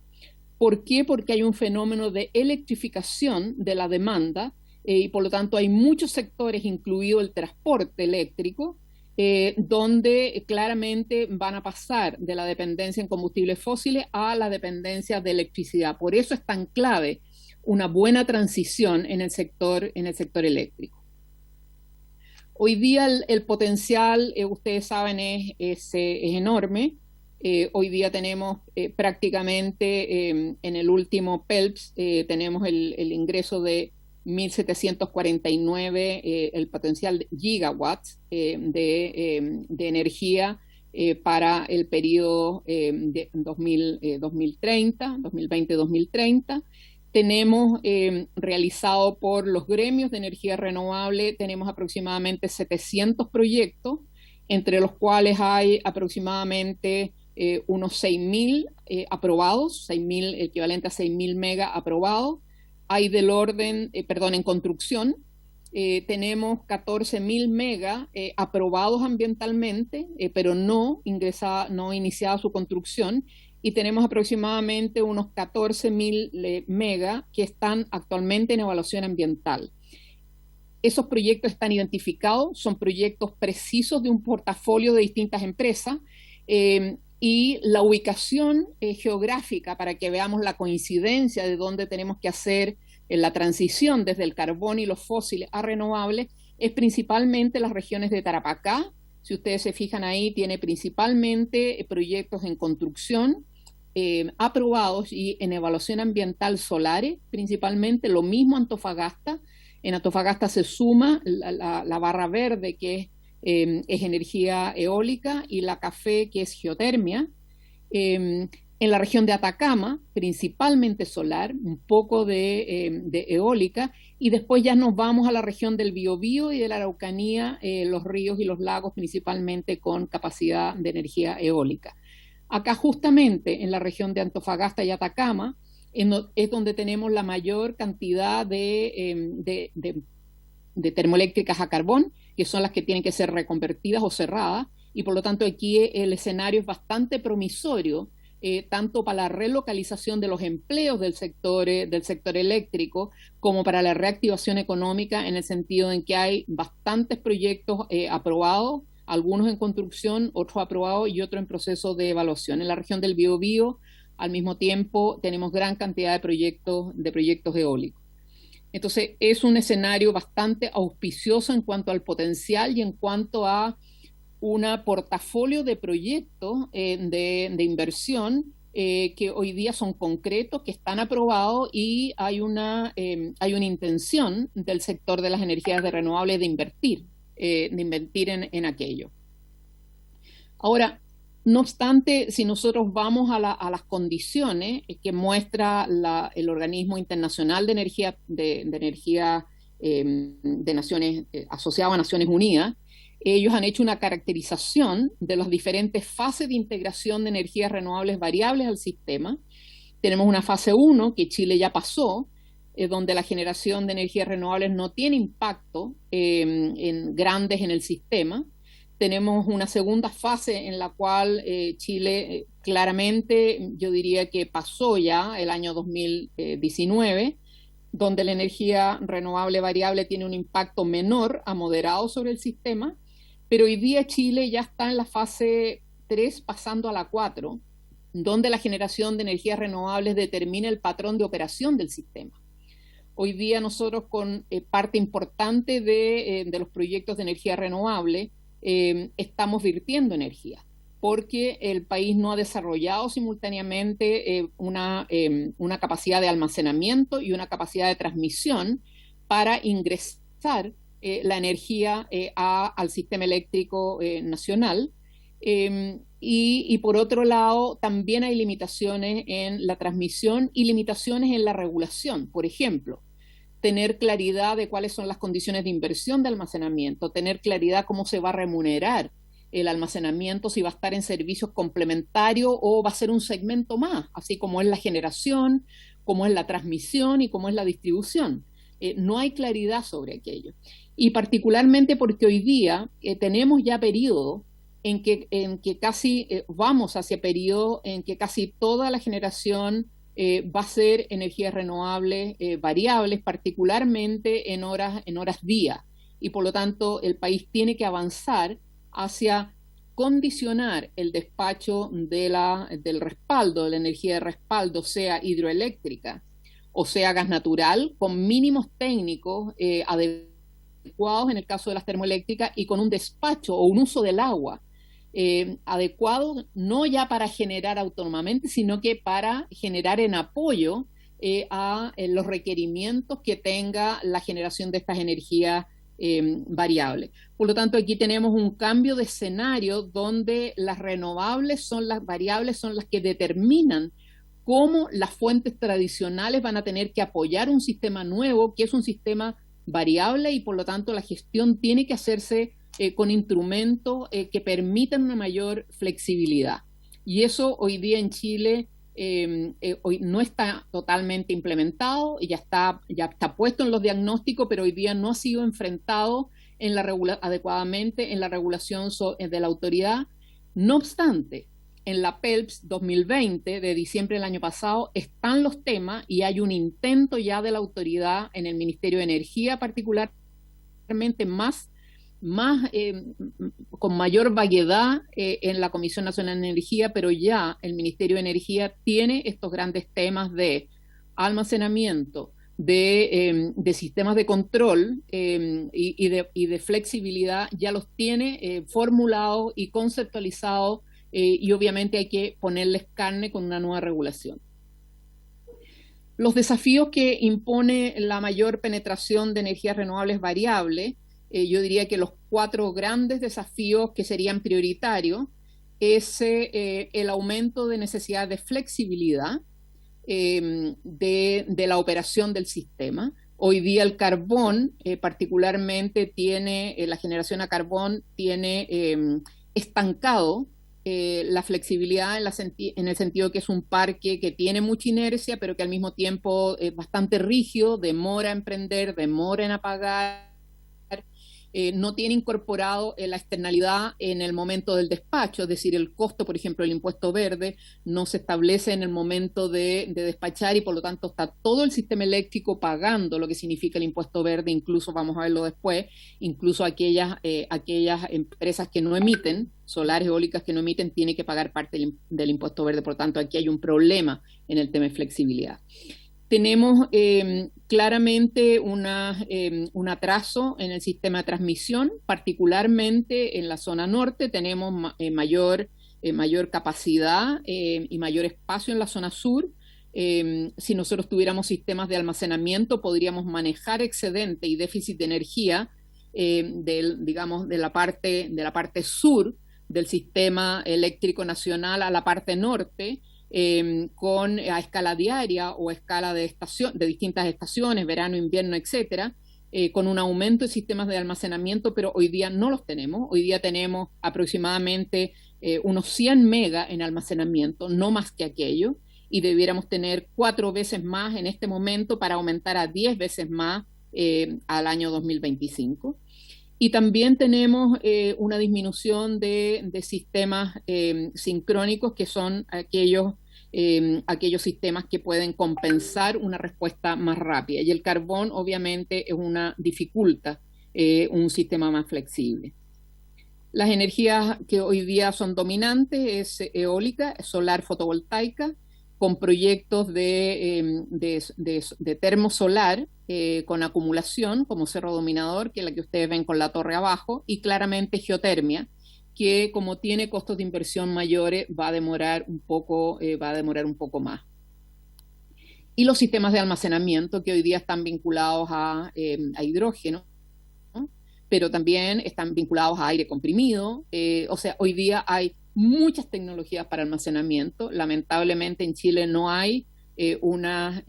G: ¿Por qué? Porque hay un fenómeno de electrificación de la demanda y por lo tanto hay muchos sectores, incluido el transporte eléctrico, donde claramente van a pasar de la dependencia en combustibles fósiles a la dependencia de electricidad. Por eso es tan clave una buena transición en el sector eléctrico. Hoy día el potencial, ustedes saben, es enorme. Hoy día tenemos prácticamente en el último PELPS tenemos el ingreso de 1.749 el potencial gigawatts de energía para el periodo de 2020-2030. Tenemos realizado por los gremios de energía renovable, tenemos aproximadamente 700 proyectos, entre los cuales hay aproximadamente unos 6.000 aprobados, 6.000, equivalente a 6.000 mega aprobados. Hay del orden, en construcción, tenemos 14.000 mega aprobados ambientalmente, pero no iniciada su construcción, y tenemos aproximadamente unos 14.000 mega que están actualmente en evaluación ambiental. Esos proyectos están identificados, son proyectos precisos de un portafolio de distintas empresas, y la ubicación geográfica, para que veamos la coincidencia de dónde tenemos que hacer la transición desde el carbón y los fósiles a renovables, es principalmente las regiones de Tarapacá. Si ustedes se fijan ahí, tiene principalmente proyectos en construcción, aprobados y en evaluación ambiental solares, principalmente. Lo mismo Antofagasta. En Antofagasta se suma la barra verde, que es energía eólica, y la café, que es geotermia. En la región de Atacama, principalmente solar, un poco de eólica, y después ya nos vamos a la región del Biobío y de la Araucanía, los ríos y los lagos, principalmente con capacidad de energía eólica. Acá justamente en la región de Antofagasta y Atacama es donde tenemos la mayor cantidad de termoeléctricas a carbón, que son las que tienen que ser reconvertidas o cerradas, y por lo tanto aquí el escenario es bastante promisorio, tanto para la relocalización de los empleos del sector eléctrico, como para la reactivación económica, en el sentido en que hay bastantes proyectos aprobados, algunos en construcción, otros aprobados y otros en proceso de evaluación. En la región del Biobío, al mismo tiempo, tenemos gran cantidad de proyectos eólicos. Entonces, es un escenario bastante auspicioso en cuanto al potencial y en cuanto a un portafolio de proyectos de inversión que hoy día son concretos, que están aprobados, y hay una intención del sector de las energías renovables de invertir en aquello. Ahora, no obstante, si nosotros vamos a las condiciones que muestra el Organismo Internacional de Energía de Naciones asociado a Naciones Unidas, ellos han hecho una caracterización de las diferentes fases de integración de energías renovables variables al sistema. Tenemos una fase 1 que Chile ya pasó, donde la generación de energías renovables no tiene impacto grandes en el sistema. Tenemos una segunda fase en la cual Chile claramente, yo diría que pasó ya el año 2019, donde la energía renovable variable tiene un impacto menor a moderado sobre el sistema, pero hoy día Chile ya está en la fase 3 pasando a la 4, donde la generación de energías renovables determina el patrón de operación del sistema. Hoy día nosotros, con parte importante de los proyectos de energía renovable, estamos virtiendo energía, porque el país no ha desarrollado simultáneamente una capacidad de almacenamiento y una capacidad de transmisión para ingresar la energía al sistema eléctrico nacional. Y por otro lado, también hay limitaciones en la transmisión y limitaciones en la regulación. Por ejemplo, tener claridad de cuáles son las condiciones de inversión de almacenamiento, tener claridad cómo se va a remunerar el almacenamiento, si va a estar en servicios complementarios o va a ser un segmento más, así como es la generación, como es la transmisión y como es la distribución. No hay claridad sobre aquello. Y particularmente porque hoy día tenemos ya periodos en que casi vamos hacia periodos en que casi toda la generación va a ser energías renovables variables, particularmente en horas día. Y por lo tanto el país tiene que avanzar hacia condicionar el despacho del respaldo, de la energía de respaldo, sea hidroeléctrica o sea gas natural, con mínimos técnicos adecuados en el caso de las termoeléctricas y con un despacho o un uso del agua adecuado, no ya para generar autónomamente, sino que para generar en apoyo a los requerimientos que tenga la generación de estas energías variables. Por lo tanto, aquí tenemos un cambio de escenario donde las renovables son las variables, son las que determinan cómo las fuentes tradicionales van a tener que apoyar un sistema nuevo, que es un sistema variable, y por lo tanto la gestión tiene que hacerse con instrumentos que permitan una mayor flexibilidad. Y eso hoy día en Chile hoy no está totalmente implementado, y ya está puesto en los diagnósticos, pero hoy día no ha sido enfrentado adecuadamente en la regulación de la autoridad. No obstante, en la PELPS 2020 de diciembre del año pasado están los temas y hay un intento ya de la autoridad en el Ministerio de Energía, particularmente con mayor variedad en la Comisión Nacional de Energía, pero ya el Ministerio de Energía tiene estos grandes temas de almacenamiento, de sistemas de control y de flexibilidad, ya los tiene formulados y conceptualizados, y obviamente hay que ponerles carne con una nueva regulación. Los desafíos que impone la mayor penetración de energías renovables variables, yo diría que los 4 grandes desafíos que serían prioritarios es el aumento de necesidad de flexibilidad de la operación del sistema. Hoy día el carbón particularmente tiene, la generación a carbón tiene estancado la flexibilidad en el sentido que es un parque que tiene mucha inercia, pero que al mismo tiempo es bastante rígido, demora en prender, demora en apagar, no tiene incorporado la externalidad en el momento del despacho, es decir, el costo, por ejemplo, del impuesto verde no se establece en el momento de despachar, y por lo tanto está todo el sistema eléctrico pagando lo que significa el impuesto verde, incluso, vamos a verlo después, incluso aquellas empresas que no emiten, solares, eólicas que no emiten, tienen que pagar parte del impuesto verde. Por lo tanto, aquí hay un problema en el tema de flexibilidad. Tenemos claramente un atraso en el sistema de transmisión, particularmente en la zona norte. Tenemos mayor capacidad y mayor espacio en la zona sur. Si nosotros tuviéramos sistemas de almacenamiento, podríamos manejar excedente y déficit de energía de la parte sur del sistema eléctrico nacional a la parte norte, a escala diaria o a escala de distintas estaciones, verano, invierno, etcétera, con un aumento de sistemas de almacenamiento, pero hoy día no los tenemos. Hoy día tenemos aproximadamente unos 100 megas en almacenamiento, no más que aquello, y debiéramos tener 4 veces más en este momento para aumentar a 10 veces más al año 2025. Y también tenemos una disminución de sistemas sincrónicos, que son aquellos sistemas que pueden compensar una respuesta más rápida. Y el carbón, obviamente, dificulta un sistema más flexible. Las energías que hoy día son dominantes es eólica, solar, fotovoltaica, con proyectos de termosolar con acumulación, como Cerro Dominador, que es la que ustedes ven con la torre abajo, y claramente geotermia, que como tiene costos de inversión mayores, va a demorar un poco más. Y los sistemas de almacenamiento, que hoy día están vinculados a hidrógeno, ¿no? Pero también están vinculados a aire comprimido. O sea, hoy día hay muchas tecnologías para almacenamiento. Lamentablemente en Chile no hay una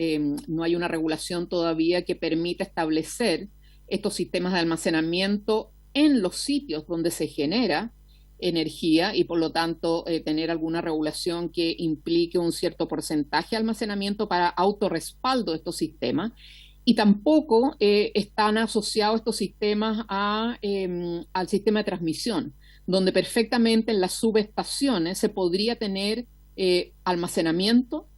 G: regulación todavía que permita establecer estos sistemas de almacenamiento en los sitios donde se genera energía, y por lo tanto tener alguna regulación que implique un cierto porcentaje de almacenamiento para autorrespaldo de estos sistemas. Y tampoco están asociados estos sistemas al sistema de transmisión, donde perfectamente en las subestaciones se podría tener almacenamiento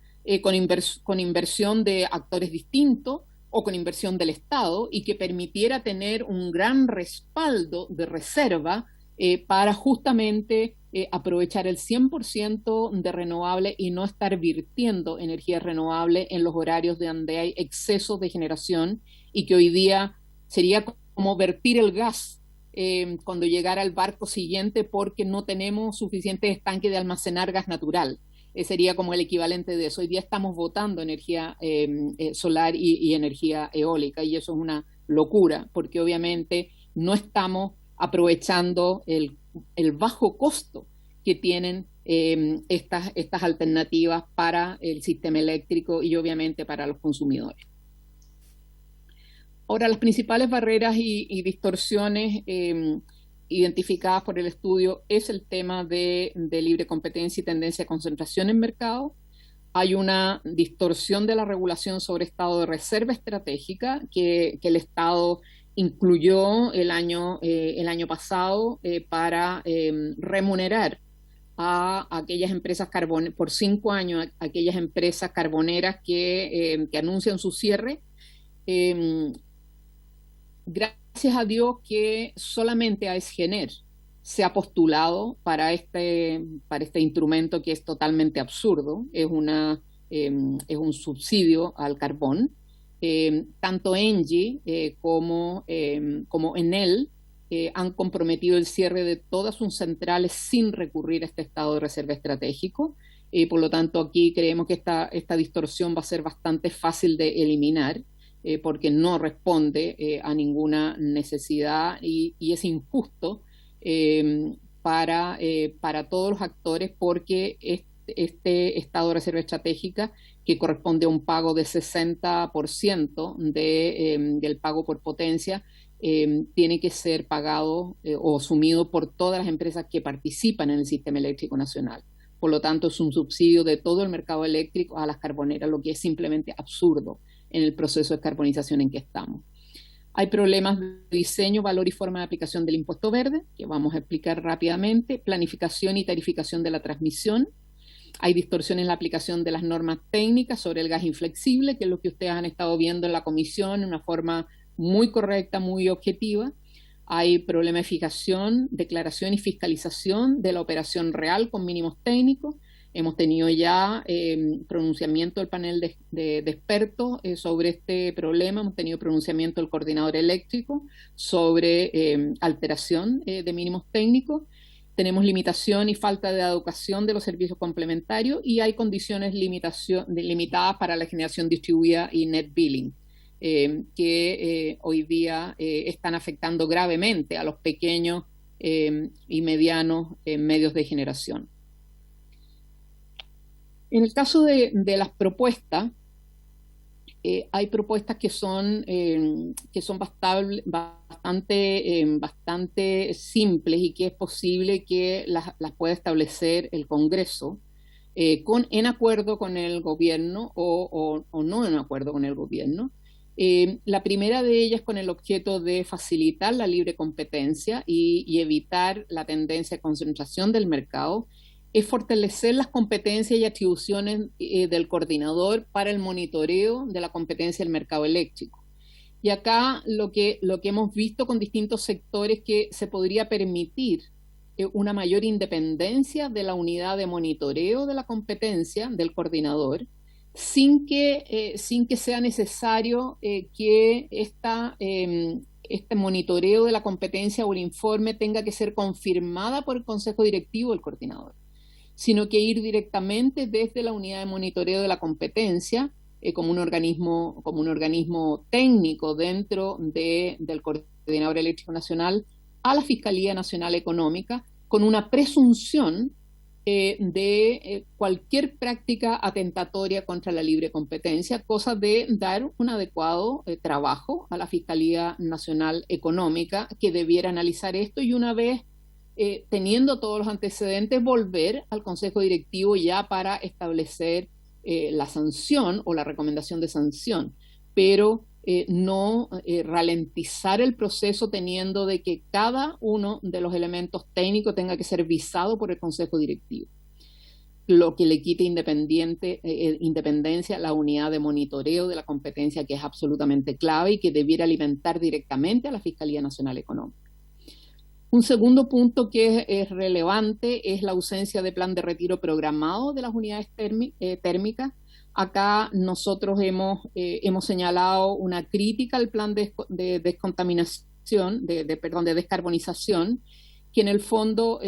G: con inversión de actores distintos o con inversión del Estado, y que permitiera tener un gran respaldo de reserva para justamente aprovechar el 100% de renovable y no estar virtiendo energía renovable en los horarios donde hay exceso de generación, y que hoy día sería como vertir el gas cuando llegara el barco siguiente, porque no tenemos suficientes estanques de almacenar gas natural. Sería como el equivalente de eso. Hoy día estamos botando energía solar y energía eólica, y eso es una locura, porque obviamente no estamos aprovechando el bajo costo que tienen estas alternativas para el sistema eléctrico y obviamente para los consumidores. Ahora, las principales barreras y distorsiones identificadas por el estudio es el tema de libre competencia y tendencia a concentración en mercado. Hay una distorsión de la regulación sobre estado de reserva estratégica que el Estado incluyó el año pasado para remunerar a aquellas empresas por 5 años, a aquellas empresas carboneras que anuncian su cierre. Gracias a Dios que solamente AESGener se ha postulado para este instrumento, que es totalmente absurdo. Es un subsidio al carbón. Tanto ENGIE como Enel han comprometido el cierre de todas sus centrales sin recurrir a este estado de reserva estratégico. Por lo tanto, aquí creemos que esta distorsión va a ser bastante fácil de eliminar, porque no responde a ninguna necesidad y es injusto para todos los actores, porque este estado de reserva estratégica, que corresponde a un pago de 60% del pago por potencia, tiene que ser pagado o asumido por todas las empresas que participan en el sistema eléctrico nacional. Por lo tanto, es un subsidio de todo el mercado eléctrico a las carboneras, lo que es simplemente absurdo en el proceso de descarbonización en que estamos. Hay problemas de diseño, valor y forma de aplicación del impuesto verde, que vamos a explicar rápidamente. Planificación y tarificación de la transmisión. Hay distorsión en la aplicación de las normas técnicas sobre el gas inflexible, que es lo que ustedes han estado viendo en la comisión en una forma muy correcta, muy objetiva. Hay problema de fijación, declaración y fiscalización de la operación real con mínimos técnicos. Hemos tenido ya pronunciamiento del panel de expertos sobre este problema. Hemos tenido pronunciamiento del coordinador eléctrico sobre alteración de mínimos técnicos. Tenemos limitación y falta de educación de los servicios complementarios, y hay condiciones limitadas para la generación distribuida y net billing, que hoy día están afectando gravemente a los pequeños y medianos medios de generación. En el caso de las propuestas, hay propuestas que son bastante simples y que es posible que las pueda establecer el Congreso en acuerdo con el gobierno o no en acuerdo con el gobierno. La primera de ellas con el objeto de facilitar la libre competencia y evitar la tendencia a concentración del mercado, es fortalecer las competencias y atribuciones del coordinador para el monitoreo de la competencia del mercado eléctrico. Y acá lo que hemos visto con distintos sectores, que se podría permitir una mayor independencia de la unidad de monitoreo de la competencia del coordinador, sin que sea necesario que este monitoreo de la competencia o el informe tenga que ser confirmada por el Consejo Directivo del coordinador, sino que ir directamente desde la unidad de monitoreo de la competencia como un organismo técnico dentro del Coordinador Eléctrico Nacional a la Fiscalía Nacional Económica, con una presunción de cualquier práctica atentatoria contra la libre competencia, cosa de dar un adecuado trabajo a la Fiscalía Nacional Económica, que debiera analizar esto, y una vez teniendo todos los antecedentes, volver al Consejo Directivo ya para establecer la sanción o la recomendación de sanción. Pero no ralentizar el proceso teniendo de que cada uno de los elementos técnicos tenga que ser visado por el Consejo Directivo, lo que le quite independencia a la unidad de monitoreo de la competencia, que es absolutamente clave y que debiera alimentar directamente a la Fiscalía Nacional Económica. Un segundo punto que es relevante es la ausencia de plan de retiro programado de las unidades térmicas. Acá nosotros hemos señalado una crítica al plan de descontaminación, de descarbonización, que en el fondo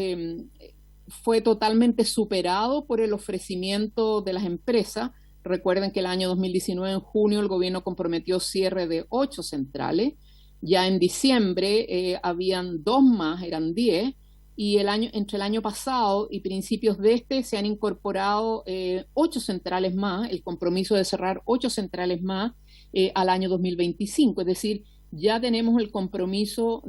G: fue totalmente superado por el ofrecimiento de las empresas. Recuerden que el año 2019, en junio, el gobierno comprometió cierre de 8 centrales. Ya en diciembre habían 2 más, eran 10, y entre el año pasado y principios de se han incorporado 8 centrales más, el compromiso de cerrar 8 centrales más al año 2025. Es decir, ya tenemos el compromiso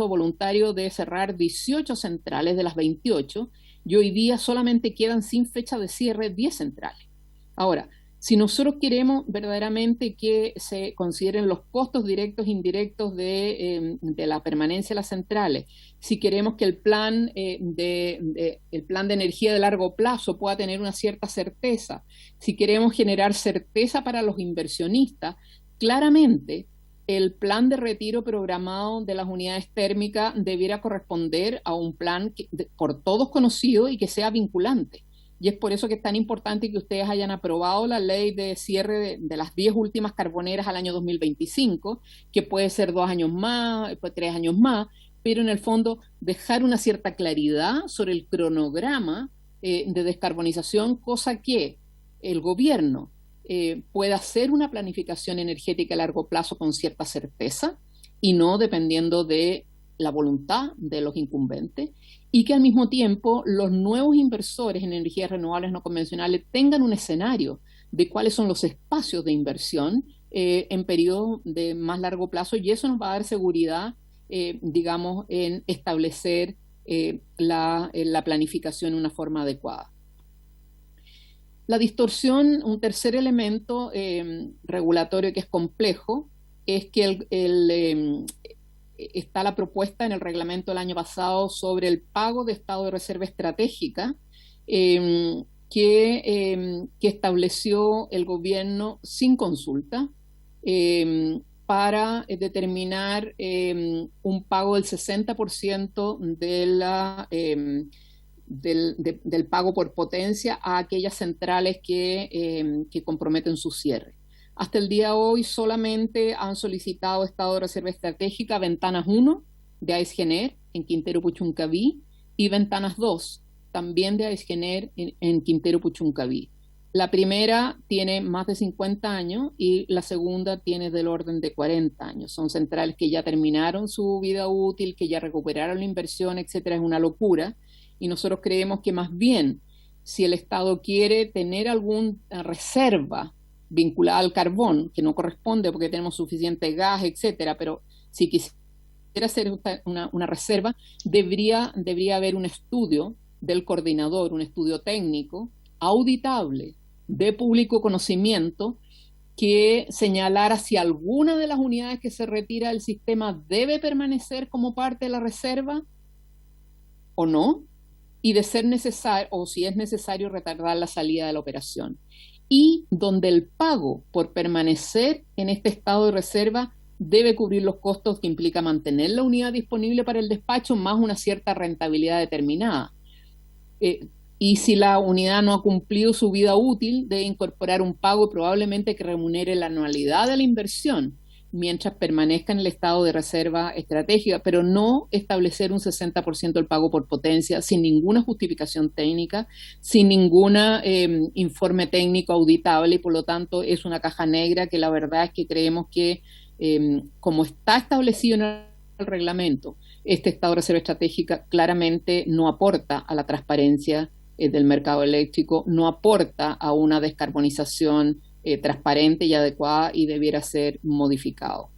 G: voluntario de cerrar 18 centrales de las 28, y hoy día solamente quedan sin fecha de cierre 10 centrales. Ahora, si nosotros queremos verdaderamente que se consideren los costos directos e indirectos de la permanencia de las centrales, si queremos que el plan de energía de largo plazo pueda tener una cierta certeza, si queremos generar certeza para los inversionistas, claramente el plan de retiro programado de las unidades térmicas debiera corresponder a un plan por todos conocido y que sea vinculante. Y es por eso que es tan importante que ustedes hayan aprobado la ley de cierre de las 10 últimas carboneras al año 2025, que puede ser 2 años más, 3 años más, pero en el fondo dejar una cierta claridad sobre el cronograma de descarbonización, cosa que el gobierno pueda hacer una planificación energética a largo plazo con cierta certeza y no dependiendo de la voluntad de los incumbentes, y que al mismo tiempo los nuevos inversores en energías renovables no convencionales tengan un escenario de cuáles son los espacios de inversión en periodos de más largo plazo, y eso nos va a dar seguridad, digamos, en establecer la planificación de una forma adecuada. La distorsión, un tercer elemento regulatorio que es complejo, es que está la propuesta en el reglamento del año pasado sobre el pago de estado de reserva estratégica que estableció el gobierno sin consulta para determinar un pago del 60% del pago por potencia a aquellas centrales que comprometen su cierre. Hasta el día de hoy solamente han solicitado estado de reserva estratégica Ventanas 1 de AES-Gener en Quintero Puchuncaví y Ventanas 2 también de AES-Gener en Quintero Puchuncaví. La primera tiene más de 50 años y la segunda tiene del orden de 40 años. Son centrales que ya terminaron su vida útil, que ya recuperaron la inversión, etcétera. Es una locura. Y nosotros creemos que más bien, si el Estado quiere tener alguna reserva vinculada al carbón, que no corresponde porque tenemos suficiente gas, etcétera, pero si quisiera hacer una reserva, debería haber un estudio del coordinador, un estudio técnico, auditable, de público conocimiento, que señalara si alguna de las unidades que se retira del sistema debe permanecer como parte de la reserva o no, y de ser necesario, o si es necesario, retardar la salida de la operación. Y donde el pago por permanecer en este estado de reserva debe cubrir los costos que implica mantener la unidad disponible para el despacho más una cierta rentabilidad determinada. Y si la unidad no ha cumplido su vida útil, debe incorporar un pago probablemente que remunere la anualidad de la inversión mientras permanezca en el estado de reserva estratégica, pero no establecer un 60% del pago por potencia sin ninguna justificación técnica, sin ningún informe técnico auditable, y por lo tanto es una caja negra que la verdad es que creemos que, como está establecido en el reglamento, este estado de reserva estratégica claramente no aporta a la transparencia del mercado eléctrico, no aporta a una descarbonización transparente y adecuada, y debiera ser modificado.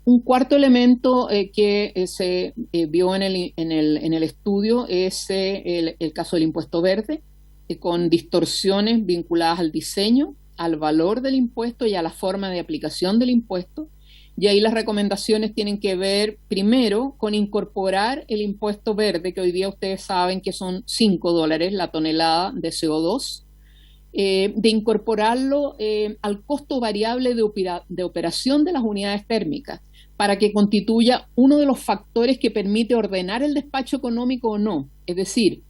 G: Un cuarto elemento que se vio en el estudio es el caso del impuesto verde, con distorsiones vinculadas al diseño al valor del impuesto y a la forma de aplicación del impuesto. Y ahí las recomendaciones tienen que ver primero con incorporar el impuesto verde, que hoy día ustedes saben que son $5 la tonelada de CO2, de incorporarlo al costo variable de operación de las unidades térmicas, para que constituya uno de los factores que permite ordenar el despacho económico o no. Es decir,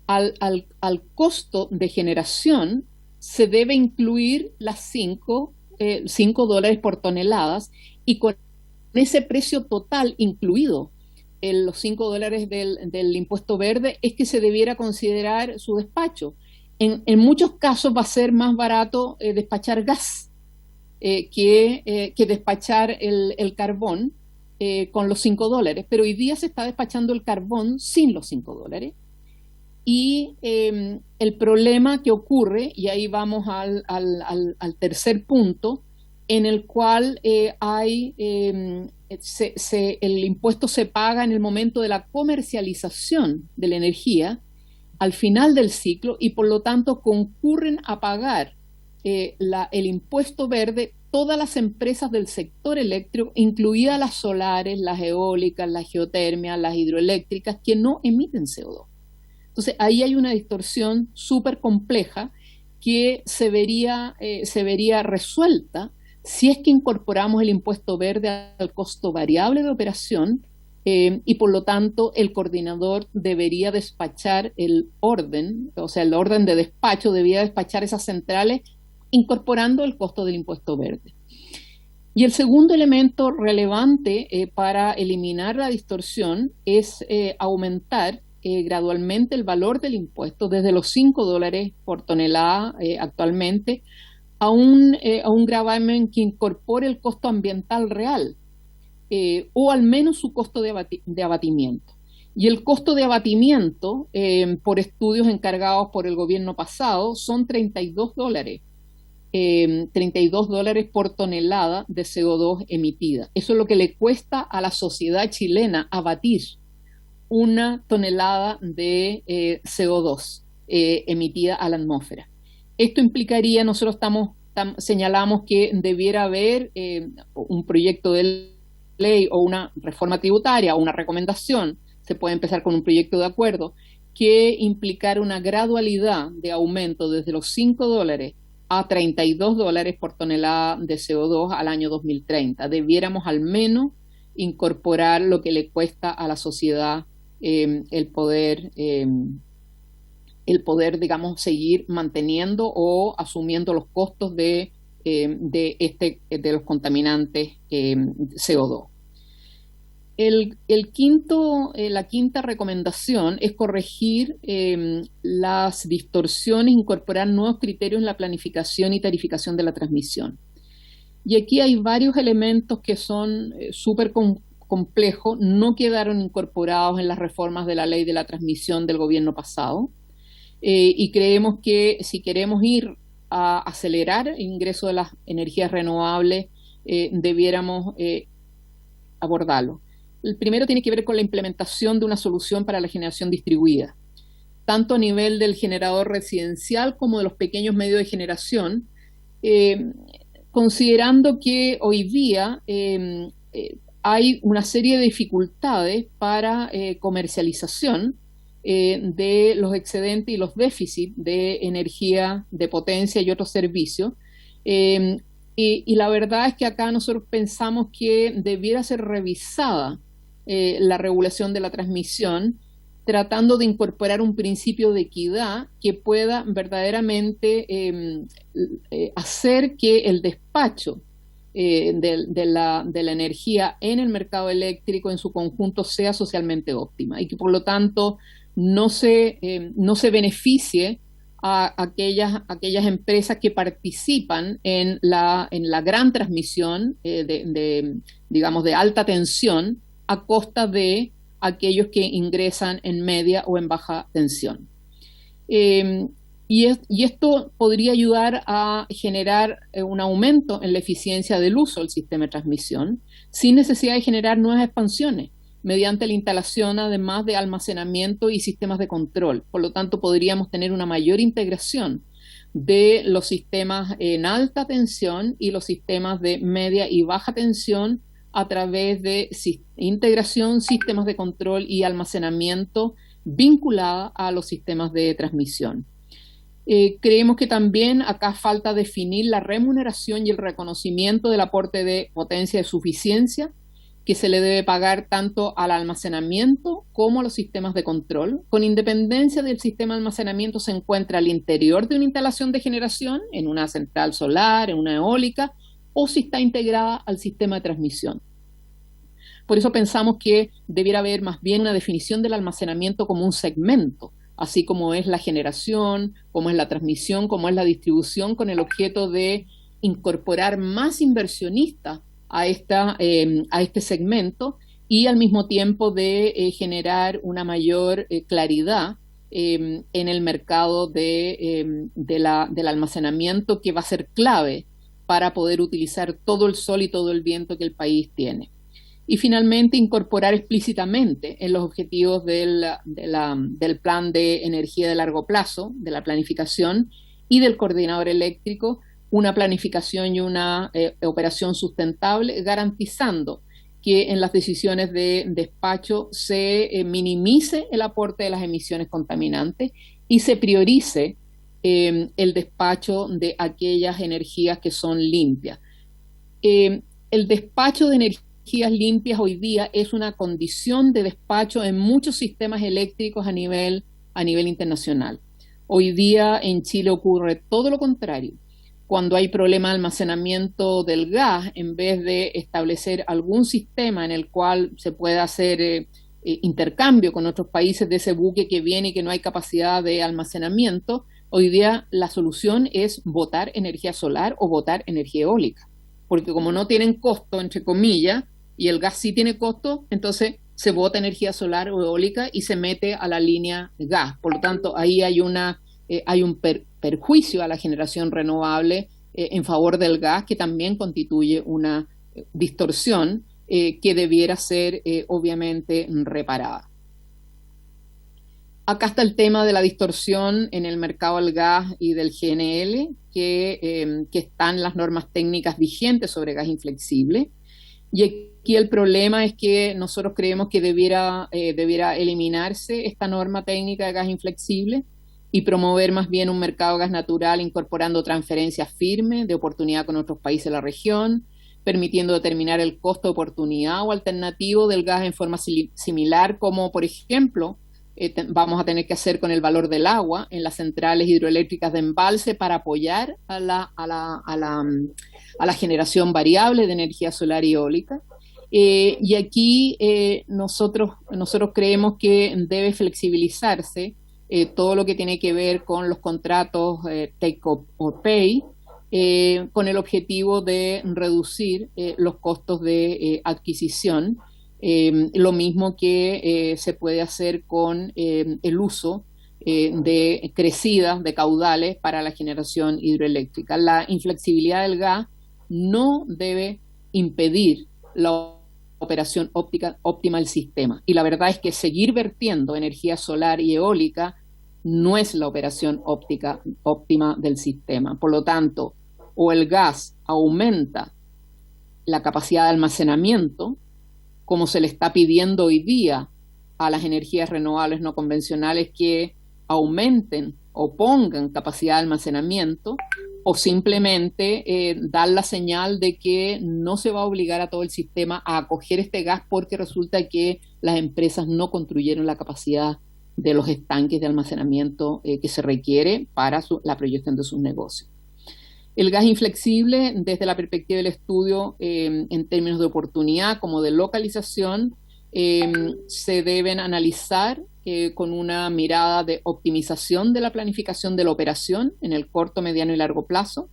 G: al costo de generación se debe incluir las $5 por toneladas, y con ese precio total incluido los $5 del impuesto verde es que se debiera considerar su despacho. En muchos casos va a ser más barato despachar gas que despachar el carbón con los $5, pero hoy día se está despachando el carbón sin los $5. Y el problema que ocurre, y ahí vamos al tercer punto, en el cual el impuesto se paga en el momento de la comercialización de la energía, al final del ciclo, y por lo tanto concurren a pagar el impuesto verde todas las empresas del sector eléctrico, incluidas las solares, las eólicas, las geotermias, las hidroeléctricas, que no emiten CO2. Entonces, ahí hay una distorsión súper compleja que se vería resuelta si es que incorporamos el impuesto verde al costo variable de operación, y por lo tanto el coordinador debería despachar el orden de despacho, debía despachar esas centrales incorporando el costo del impuesto verde. Y el segundo elemento relevante para eliminar la distorsión es aumentar gradualmente el valor del impuesto desde los $5 por tonelada actualmente a un gravamen que incorpore el costo ambiental real, o al menos su costo de abatimiento. Y el costo de abatimiento, por estudios encargados por el gobierno pasado, son $32. $32 por tonelada de CO2 emitida. Eso es lo que le cuesta a la sociedad chilena abatir una tonelada de CO2 emitida a la atmósfera. Esto implicaría, nosotros señalamos que debiera haber un proyecto de ley o una reforma tributaria o una recomendación, se puede empezar con un proyecto de acuerdo, que implicara una gradualidad de aumento desde los $5 a $32 por tonelada de CO2 al año 2030. Debiéramos al menos incorporar lo que le cuesta a la sociedad el poder, digamos, seguir manteniendo o asumiendo los costos de los contaminantes CO2. La quinta recomendación es corregir las distorsiones, incorporar nuevos criterios en la planificación y tarificación de la transmisión. Y aquí hay varios elementos que son súper complejos, no quedaron incorporados en las reformas de la ley de la transmisión del gobierno pasado, y creemos que si queremos ir a acelerar el ingreso de las energías renovables, debiéramos abordarlo. El primero tiene que ver con la implementación de una solución para la generación distribuida, tanto a nivel del generador residencial como de los pequeños medios de generación, considerando que hoy día hay una serie de dificultades para comercialización de los excedentes y los déficits de energía, de potencia y otros servicios. Y la verdad es que acá nosotros pensamos que debiera ser revisada la regulación de la transmisión, tratando de incorporar un principio de equidad que pueda verdaderamente hacer que el despacho de la energía en el mercado eléctrico en su conjunto sea socialmente óptima, y que por lo tanto no se beneficie a aquellas empresas que participan en la gran transmisión digamos, de alta tensión, a costa de aquellos que ingresan en media o en baja tensión. Y esto podría ayudar a generar un aumento en la eficiencia del uso del sistema de transmisión, sin necesidad de generar nuevas expansiones, mediante la instalación además de almacenamiento y sistemas de control. Por lo tanto, podríamos tener una mayor integración de los sistemas en alta tensión y los sistemas de media y baja tensión a través de integración, sistemas de control y almacenamiento vinculada a los sistemas de transmisión. Creemos que también acá falta definir la remuneración y el reconocimiento del aporte de potencia de suficiencia que se le debe pagar tanto al almacenamiento como a los sistemas de control. Con independencia del sistema de almacenamiento se encuentra al interior de una instalación de generación, en una central solar, en una eólica, o si está integrada al sistema de transmisión. Por eso pensamos que debiera haber más bien una definición del almacenamiento como un segmento, así como es la generación, como es la transmisión, como es la distribución, con el objeto de incorporar más inversionistas a este segmento y al mismo tiempo de generar una mayor claridad en el mercado del almacenamiento, que va a ser clave para poder utilizar todo el sol y todo el viento que el país tiene. Y finalmente incorporar explícitamente en los objetivos del plan de energía de largo plazo, de la planificación y del coordinador eléctrico, una planificación y una operación sustentable, garantizando que en las decisiones de despacho se minimice el aporte de las emisiones contaminantes y se priorice el despacho de aquellas energías que son limpias. El despacho de energías limpias hoy día es una condición de despacho en muchos sistemas eléctricos a nivel internacional. Hoy día en Chile ocurre todo lo contrario. Cuando hay problema de almacenamiento del gas, en vez de establecer algún sistema en el cual se pueda hacer intercambio con otros países de ese buque que viene y que no hay capacidad de almacenamiento, hoy día la solución es botar energía solar o botar energía eólica. Porque como no tienen costo, entre comillas, y el gas sí tiene costo, entonces se bota energía solar o eólica y se mete a la línea de gas. Por lo tanto, ahí hay un perjuicio a la generación renovable en favor del gas, que también constituye una distorsión que debiera ser obviamente reparada. Acá está el tema de la distorsión en el mercado del gas y del GNL, que están las normas técnicas vigentes sobre gas inflexible. Y aquí el problema es que nosotros creemos que debiera eliminarse esta norma técnica de gas inflexible y promover más bien un mercado de gas natural incorporando transferencias firmes de oportunidad con otros países de la región, permitiendo determinar el costo de oportunidad o alternativo del gas en forma similar, como por ejemplo vamos a tener que hacer con el valor del agua en las centrales hidroeléctricas de embalse para apoyar a la generación variable de energía solar y eólica. Y aquí nosotros creemos que debe flexibilizarse todo lo que tiene que ver con los contratos take or pay, con el objetivo de reducir los costos de adquisición. Lo mismo que se puede hacer con el uso de crecidas de caudales para la generación hidroeléctrica. La inflexibilidad del gas no debe impedir la operación óptima del sistema. Y la verdad es que seguir vertiendo energía solar y eólica no es la operación óptima del sistema. Por lo tanto, o el gas aumenta la capacidad de almacenamiento, como se le está pidiendo hoy día a las energías renovables no convencionales que aumenten o pongan capacidad de almacenamiento, o simplemente dar la señal de que no se va a obligar a todo el sistema a acoger este gas porque resulta que las empresas no construyeron la capacidad de los estanques de almacenamiento que se requiere para la proyección de sus negocios. El gas inflexible, desde la perspectiva del estudio, en términos de oportunidad como de localización, se deben analizar con una mirada de optimización de la planificación de la operación en el corto, mediano y largo plazo,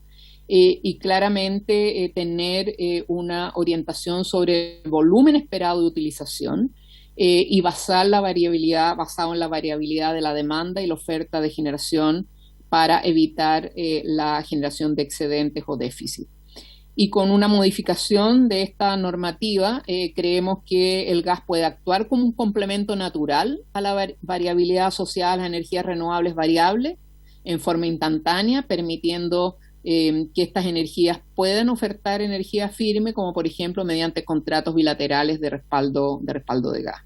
G: y claramente tener una orientación sobre el volumen esperado de utilización y basado en la variabilidad de la demanda y la oferta de generación para evitar la generación de excedentes o déficit. Y con una modificación de esta normativa, creemos que el gas puede actuar como un complemento natural a la variabilidad asociada a las energías renovables variables, en forma instantánea, permitiendo que estas energías puedan ofertar energía firme, como por ejemplo mediante contratos bilaterales de respaldo de gas.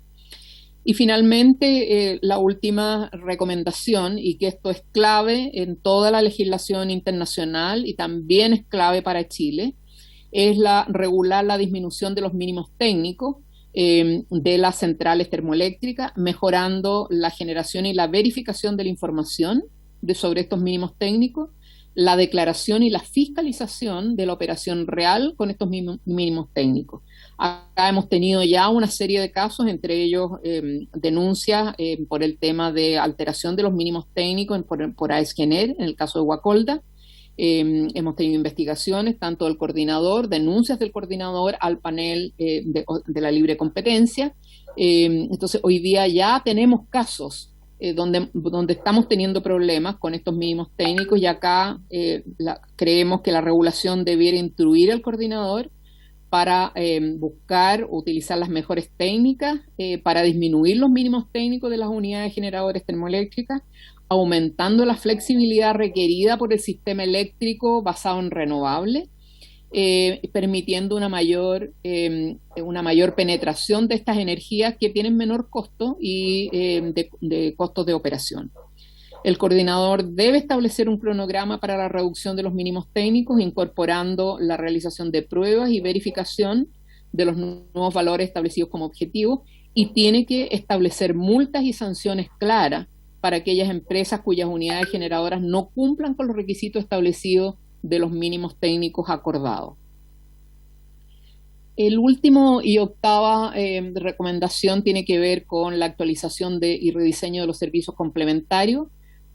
G: Y finalmente, la última recomendación, y que esto es clave en toda la legislación internacional y también es clave para Chile, es regular la disminución de los mínimos técnicos de las centrales termoeléctricas, mejorando la generación y la verificación de la información sobre estos mínimos técnicos, la declaración y la fiscalización de la operación real con estos mínimos técnicos. Acá hemos tenido ya una serie de casos, entre ellos denuncias por el tema de alteración de los mínimos técnicos por AESGener, en el caso de Guacolda. Hemos tenido investigaciones tanto del coordinador, denuncias del coordinador al panel de la libre competencia. Entonces, hoy día ya tenemos casos donde estamos teniendo problemas con estos mínimos técnicos, y acá creemos que la regulación debiera instruir al coordinador para buscar utilizar las mejores técnicas para disminuir los mínimos técnicos de las unidades generadores termoeléctricas, aumentando la flexibilidad requerida por el sistema eléctrico basado en renovables, permitiendo una mayor penetración de estas energías que tienen menor costo y de costos de operación. El coordinador debe establecer un cronograma para la reducción de los mínimos técnicos, incorporando la realización de pruebas y verificación de los nuevos valores establecidos como objetivos, y tiene que establecer multas y sanciones claras para aquellas empresas cuyas unidades generadoras no cumplan con los requisitos establecidos de los mínimos técnicos acordados. El último y octava recomendación tiene que ver con la actualización y rediseño de los servicios complementarios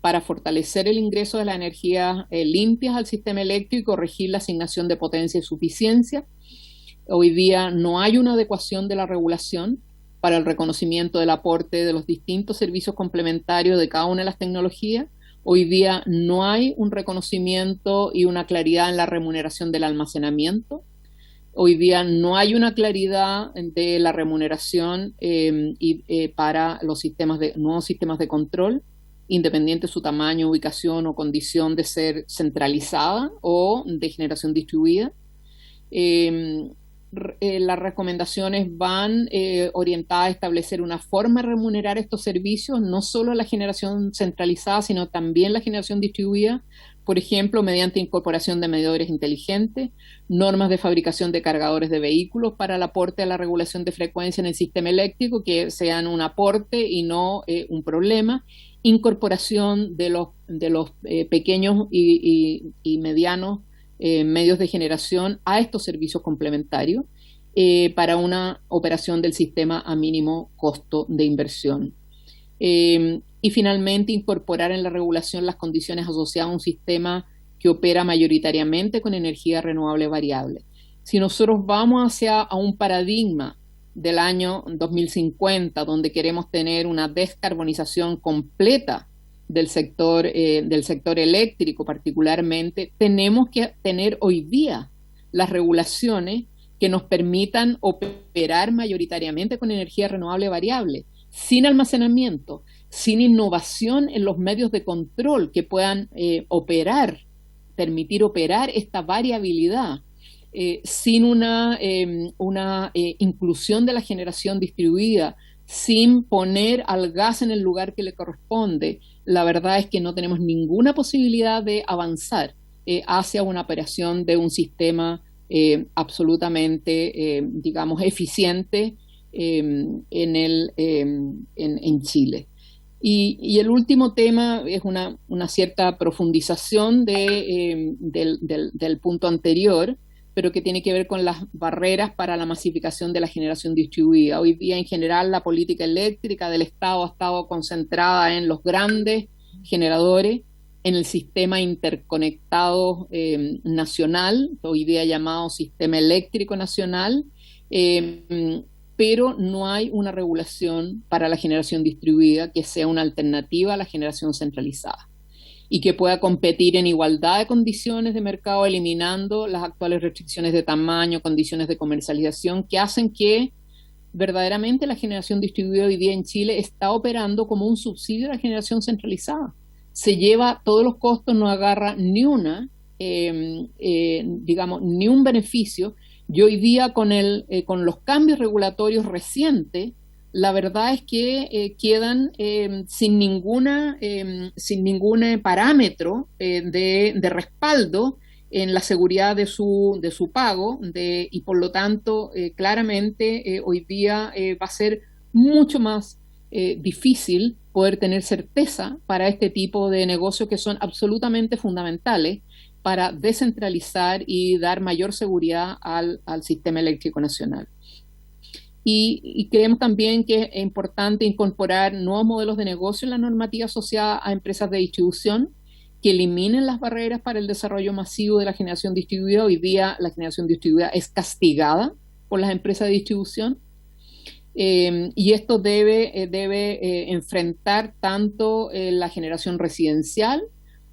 G: para fortalecer el ingreso de las energías limpias al sistema eléctrico y corregir la asignación de potencia y suficiencia. Hoy día no hay una adecuación de la regulación para el reconocimiento del aporte de los distintos servicios complementarios de cada una de las tecnologías. Hoy día no hay un reconocimiento y una claridad en la remuneración del almacenamiento. Hoy día no hay una claridad de la remuneración para los nuevos sistemas de control, independiente de su tamaño, ubicación o condición de ser centralizada o de generación distribuida. Las recomendaciones van orientadas a establecer una forma de remunerar estos servicios, no solo la generación centralizada, sino también la generación distribuida, por ejemplo, mediante incorporación de medidores inteligentes, normas de fabricación de cargadores de vehículos para el aporte a la regulación de frecuencia en el sistema eléctrico, que sean un aporte y no un problema, incorporación de los pequeños y medianos medios de generación a estos servicios complementarios para una operación del sistema a mínimo costo de inversión. Y finalmente, incorporar en la regulación las condiciones asociadas a un sistema que opera mayoritariamente con energía renovable variable. Si nosotros vamos hacia un paradigma del año 2050, donde queremos tener una descarbonización completa del sector eléctrico particularmente, tenemos que tener hoy día las regulaciones que nos permitan operar mayoritariamente con energía renovable variable, sin almacenamiento, sin innovación en los medios de control que puedan permitir operar esta variabilidad, sin una inclusión de la generación distribuida, sin poner al gas en el lugar que le corresponde. La verdad es que no tenemos ninguna posibilidad de avanzar hacia una operación de un sistema absolutamente, digamos, eficiente en Chile. Y el último tema es una cierta profundización del punto anterior, pero que tiene que ver con las barreras para la masificación de la generación distribuida. Hoy día, en general, la política eléctrica del Estado ha estado concentrada en los grandes generadores, en el sistema interconectado nacional, hoy día llamado Sistema Eléctrico Nacional, pero no hay una regulación para la generación distribuida que sea una alternativa a la generación centralizada y que pueda competir en igualdad de condiciones de mercado, eliminando las actuales restricciones de tamaño, condiciones de comercialización que hacen que verdaderamente la generación distribuida hoy día en Chile está operando como un subsidio a la generación centralizada. se lleva todos los costos, no agarra ni una, digamos, ni un beneficio. Y hoy día con los cambios regulatorios recientes, la verdad es que quedan sin ningún parámetro de respaldo en la seguridad de su pago, y por lo tanto, claramente hoy día va a ser mucho más difícil poder tener certeza para este tipo de negocios que son absolutamente fundamentales para descentralizar y dar mayor seguridad al sistema eléctrico nacional. Y creemos también que es importante incorporar nuevos modelos de negocio en la normativa asociada a empresas de distribución que eliminen las barreras para el desarrollo masivo de la generación distribuida. Hoy día la generación distribuida es castigada por las empresas de distribución, y esto debe enfrentar tanto la generación residencial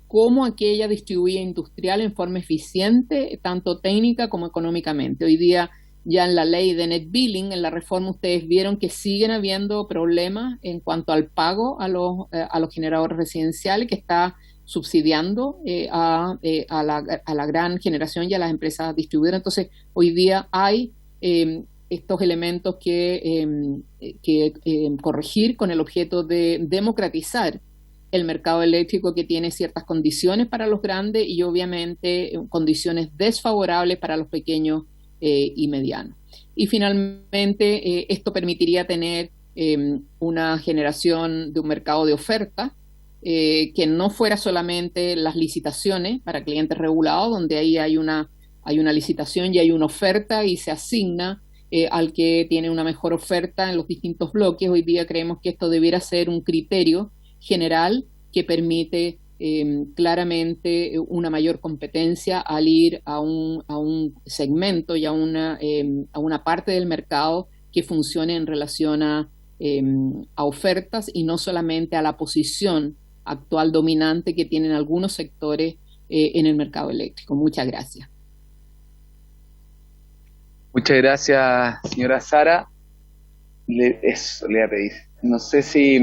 G: como aquella distribuida industrial en forma eficiente, tanto técnica como económicamente. Hoy día ya en la ley de net billing, en la reforma, ustedes vieron que siguen habiendo problemas en cuanto al pago a los generadores residenciales, que está subsidiando a la gran generación y a las empresas distribuidoras. Entonces, hoy día hay estos elementos que corregir con el objeto de democratizar el mercado eléctrico, que tiene ciertas condiciones para los grandes y obviamente condiciones desfavorables para los pequeños y medianos. Y finalmente, esto permitiría tener una generación de un mercado de oferta que no fuera solamente las licitaciones para clientes regulados, donde ahí hay una licitación y hay una oferta y se asigna al que tiene una mejor oferta en los distintos bloques. Hoy día creemos que esto debiera ser un criterio general que permite claramente una mayor competencia al ir a un segmento y a una parte del mercado que funcione en relación a ofertas y no solamente a la posición actual dominante que tienen algunos sectores en el mercado eléctrico. Muchas gracias.
A: Muchas gracias, señora Sara. Eso le voy a pedir. No sé si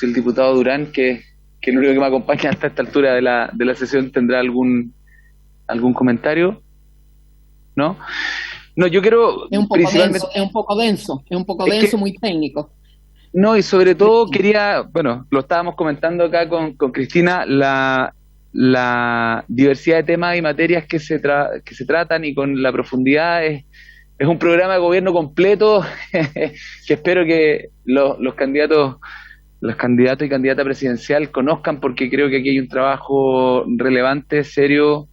A: el diputado Durán, que es el único que me acompaña hasta esta altura de la sesión, tendrá algún comentario. ¿No? No, yo quiero...
G: Es un poco denso, muy técnico.
A: No, y sobre todo lo estábamos comentando acá con Cristina, la diversidad de temas y materias que se tratan, y con la profundidad es un programa de gobierno completo que espero que los candidatos y candidata presidencial conozcan, porque creo que aquí hay un trabajo relevante, serio,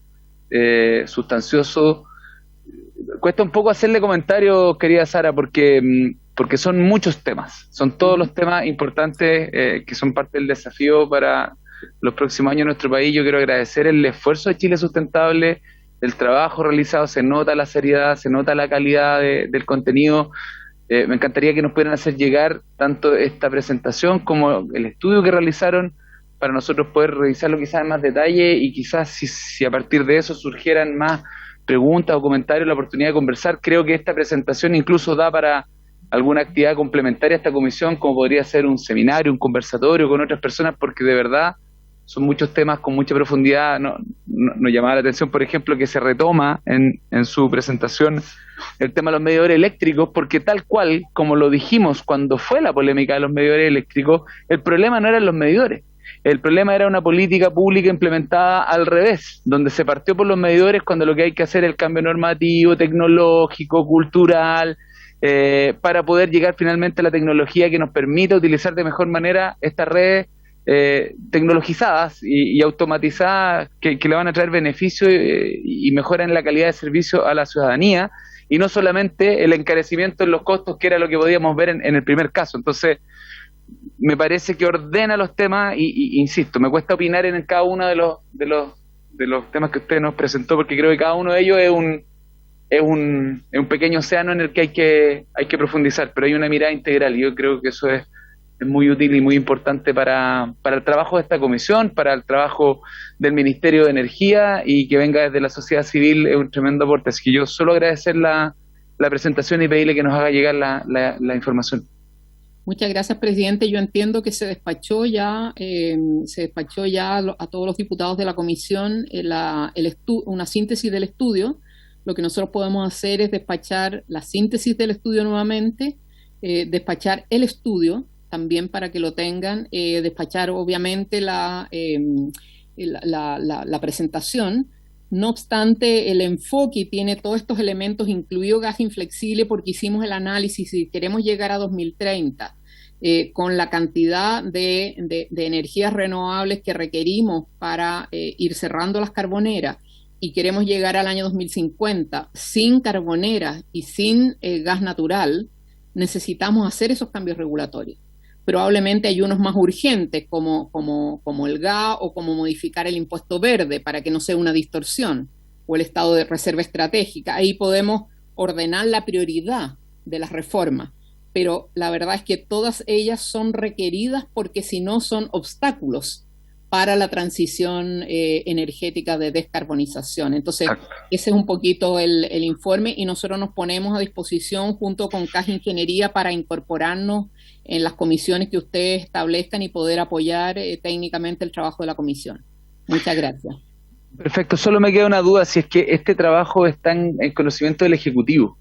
A: sustancioso. Cuesta un poco hacerle comentarios, querida Sara, porque son muchos temas, son todos los temas importantes que son parte del desafío para los próximos años en nuestro país. Yo quiero agradecer el esfuerzo de Chile Sustentable, el trabajo realizado, se nota la seriedad, se nota la calidad del contenido. Me encantaría que nos pudieran hacer llegar tanto esta presentación como el estudio que realizaron, para nosotros poder revisarlo quizás en más detalle, y quizás si a partir de eso surgieran más preguntas o comentarios, la oportunidad de conversar. Creo que esta presentación incluso da para alguna actividad complementaria a esta comisión, como podría ser un seminario, un conversatorio con otras personas, porque de verdad son muchos temas con mucha profundidad. Nos llamaba la atención, por ejemplo, que se retoma en su presentación el tema de los medidores eléctricos, porque tal cual como lo dijimos cuando fue la polémica de los medidores eléctricos, el problema no eran los medidores, el problema era una política pública implementada al revés, donde se partió por los medidores cuando lo que hay que hacer es el cambio normativo, tecnológico, cultural, para poder llegar finalmente a la tecnología que nos permita utilizar de mejor manera estas redes tecnologizadas y automatizadas, que le van a traer beneficios y mejora en la calidad de servicio a la ciudadanía, y no solamente el encarecimiento en los costos, que era lo que podíamos ver en el primer caso. Entonces, me parece que ordena los temas y insisto, me cuesta opinar en cada uno de los temas que usted nos presentó, porque creo que cada uno de ellos es un pequeño océano en el que hay que profundizar, pero hay una mirada integral, y yo creo que eso es muy útil y muy importante para el trabajo de esta comisión, para el trabajo del Ministerio de Energía, y que venga desde la sociedad civil es un tremendo aporte. Así que yo solo agradecer la presentación y pedirle que nos haga llegar la información.
G: Muchas gracias, presidente. Yo entiendo que se despachó ya a todos los diputados de la comisión una síntesis del estudio. Lo que nosotros podemos hacer es despachar la síntesis del estudio nuevamente, despachar el estudio también para que lo tengan, despachar obviamente la presentación. No obstante, el enfoque tiene todos estos elementos, incluido gas inflexible, porque hicimos el análisis y queremos llegar a 2030 con la cantidad de energías renovables que requerimos para ir cerrando las carboneras, y queremos llegar al año 2050 sin carboneras y sin gas natural. Necesitamos hacer esos cambios regulatorios. Probablemente hay unos más urgentes, como el gas, o como modificar el impuesto verde para que no sea una distorsión, o el estado de reserva estratégica. Ahí podemos ordenar la prioridad de las reformas, pero la verdad es que todas ellas son requeridas, porque si no son obstáculos para la transición energética de descarbonización. Entonces, ese es un poquito el informe, y nosotros nos ponemos a disposición junto con Caja Ingeniería para incorporarnos en las comisiones que ustedes establezcan y poder apoyar técnicamente el trabajo de la comisión. Muchas gracias.
A: Perfecto, solo me queda una duda, si es que este trabajo está en conocimiento del Ejecutivo.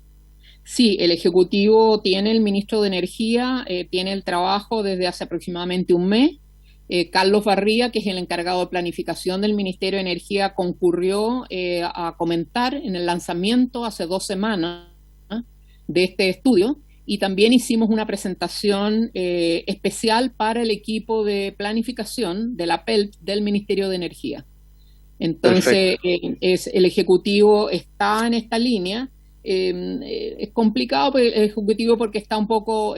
G: Sí, el Ejecutivo tiene, el ministro de Energía tiene el trabajo desde hace aproximadamente un mes. Carlos Barría, que es el encargado de planificación del Ministerio de Energía, concurrió a comentar en el lanzamiento hace 2 semanas de este estudio, y también hicimos una presentación especial para el equipo de planificación de la PELP del Ministerio de Energía. Entonces, el Ejecutivo está en esta línea. Es complicado el Ejecutivo porque está un poco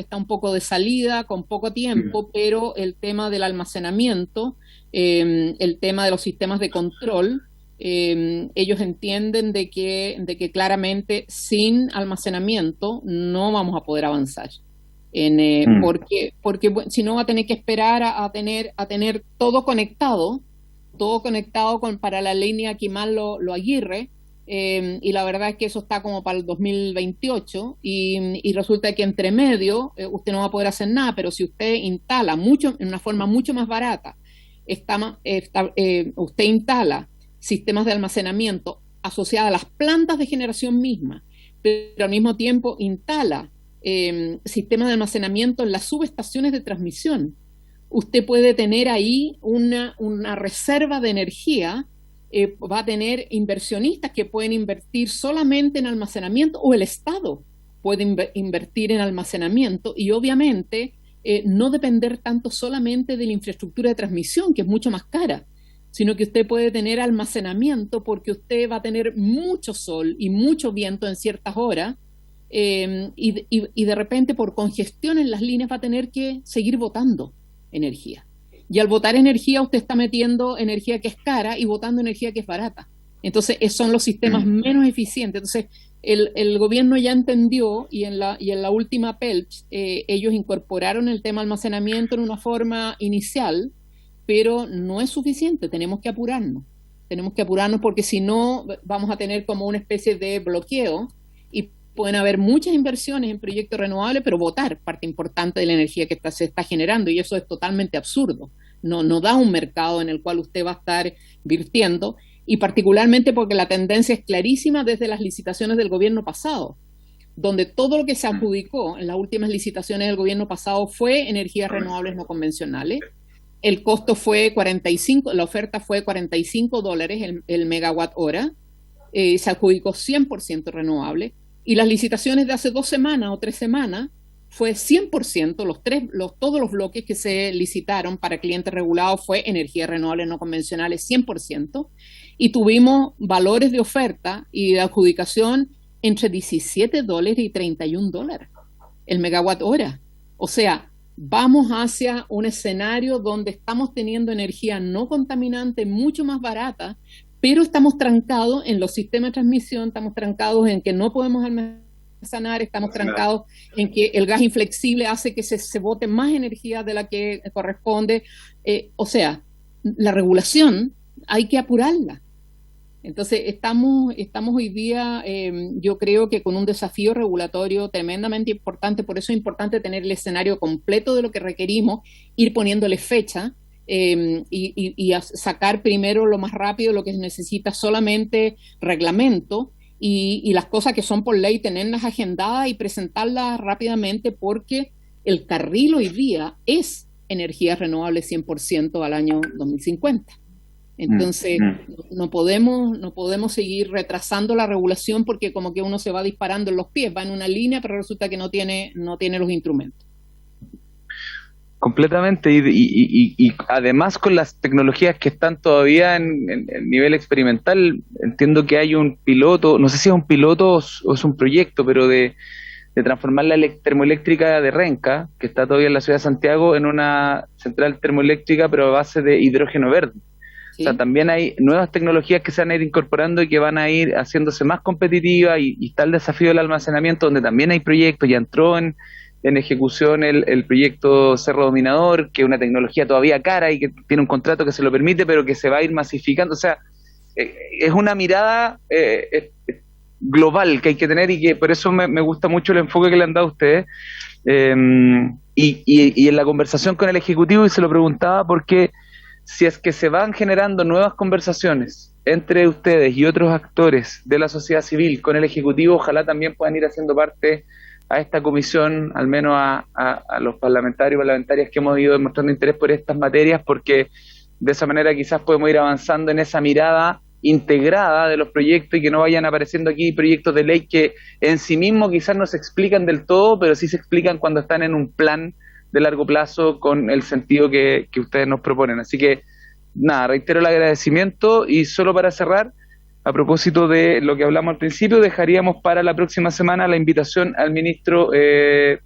G: de salida, con poco tiempo, pero el tema del almacenamiento, el tema de los sistemas de control, ellos entienden de que claramente sin almacenamiento no vamos a poder avanzar. Porque si no va a tener que esperar a tener todo conectado para la línea Quimal-Lo Aguirre. Y la verdad es que eso está como para el 2028, y resulta que entre medio usted no va a poder hacer nada, pero si usted instala en una forma mucho más barata, usted instala sistemas de almacenamiento asociados a las plantas de generación misma, pero al mismo tiempo instala sistemas de almacenamiento en las subestaciones de transmisión, usted puede tener ahí una reserva de energía. Va a tener inversionistas que pueden invertir solamente en almacenamiento, o el Estado puede invertir en almacenamiento, y obviamente no depender tanto solamente de la infraestructura de transmisión, que es mucho más cara, sino que usted puede tener almacenamiento porque usted va a tener mucho sol y mucho viento en ciertas horas, y de repente por congestión en las líneas va a tener que seguir botando energía. Y al botar energía, usted está metiendo energía que es cara y botando energía que es barata. Entonces, son los sistemas menos eficientes. Entonces, el gobierno ya entendió, y en la última PELPS, ellos incorporaron el tema almacenamiento en una forma inicial, pero no es suficiente. Tenemos que apurarnos porque si no, vamos a tener como una especie de bloqueo, y pueden haber muchas inversiones en proyectos renovables, pero botar parte importante de la energía que se está generando, y eso es totalmente absurdo. No da un mercado en el cual usted va a estar virtiendo, y particularmente porque la tendencia es clarísima desde las licitaciones del gobierno pasado, donde todo lo que se adjudicó en las últimas licitaciones del gobierno pasado fue energías renovables no convencionales. El costo fue la oferta fue $45 el megawatt hora, se adjudicó 100% renovable, y las licitaciones de hace 2 semanas o 3 semanas fue 100%, todos los bloques que se licitaron para clientes regulados fue energías renovables no convencionales 100%, y tuvimos valores de oferta y de adjudicación entre $17 y $31 el megawatt hora. O sea, vamos hacia un escenario donde estamos teniendo energía no contaminante mucho más barata, pero estamos trancados en los sistemas de transmisión, estamos trancados en que no podemos almacenar, estamos trancados en que el gas inflexible hace que se bote más energía de la que corresponde. O sea, la regulación hay que apurarla. Entonces, estamos hoy día, yo creo que con un desafío regulatorio tremendamente importante, por eso es importante tener el escenario completo de lo que requerimos, ir poniéndole fecha y sacar primero lo más rápido lo que se necesita solamente reglamento y las cosas que son por ley, tenerlas agendadas y presentarlas rápidamente porque el carril hoy día es energía renovable 100% al año 2050. Entonces, no podemos seguir retrasando la regulación porque como que uno se va disparando en los pies, va en una línea, pero resulta que no tiene los instrumentos.
A: Completamente, y además con las tecnologías que están todavía en nivel experimental, entiendo que hay un piloto, no sé si es un piloto o es un proyecto, pero de transformar la termoeléctrica de Renca, que está todavía en la ciudad de Santiago, en una central termoeléctrica pero a base de hidrógeno verde. ¿Sí? O sea, también hay nuevas tecnologías que se van a ir incorporando y que van a ir haciéndose más competitivas y está el desafío del almacenamiento, donde también hay proyectos, ya entró en ejecución el proyecto Cerro Dominador, que es una tecnología todavía cara y que tiene un contrato que se lo permite, pero que se va a ir masificando. O sea, es una mirada global que hay que tener y que por eso me gusta mucho el enfoque que le han dado a ustedes. Y en la conversación con el Ejecutivo, y se lo preguntaba porque si es que se van generando nuevas conversaciones entre ustedes y otros actores de la sociedad civil con el Ejecutivo, ojalá también puedan ir haciendo parte a esta comisión, al menos a los parlamentarios y parlamentarias que hemos ido demostrando interés por estas materias, porque de esa manera quizás podemos ir avanzando en esa mirada integrada de los proyectos y que no vayan apareciendo aquí proyectos de ley que en sí mismos quizás no se explican del todo, pero sí se explican cuando están en un plan de largo plazo con el sentido que ustedes nos proponen. Así que, nada, reitero el agradecimiento y solo para cerrar, a propósito de lo que hablamos al principio, dejaríamos para la próxima semana la invitación al ministro de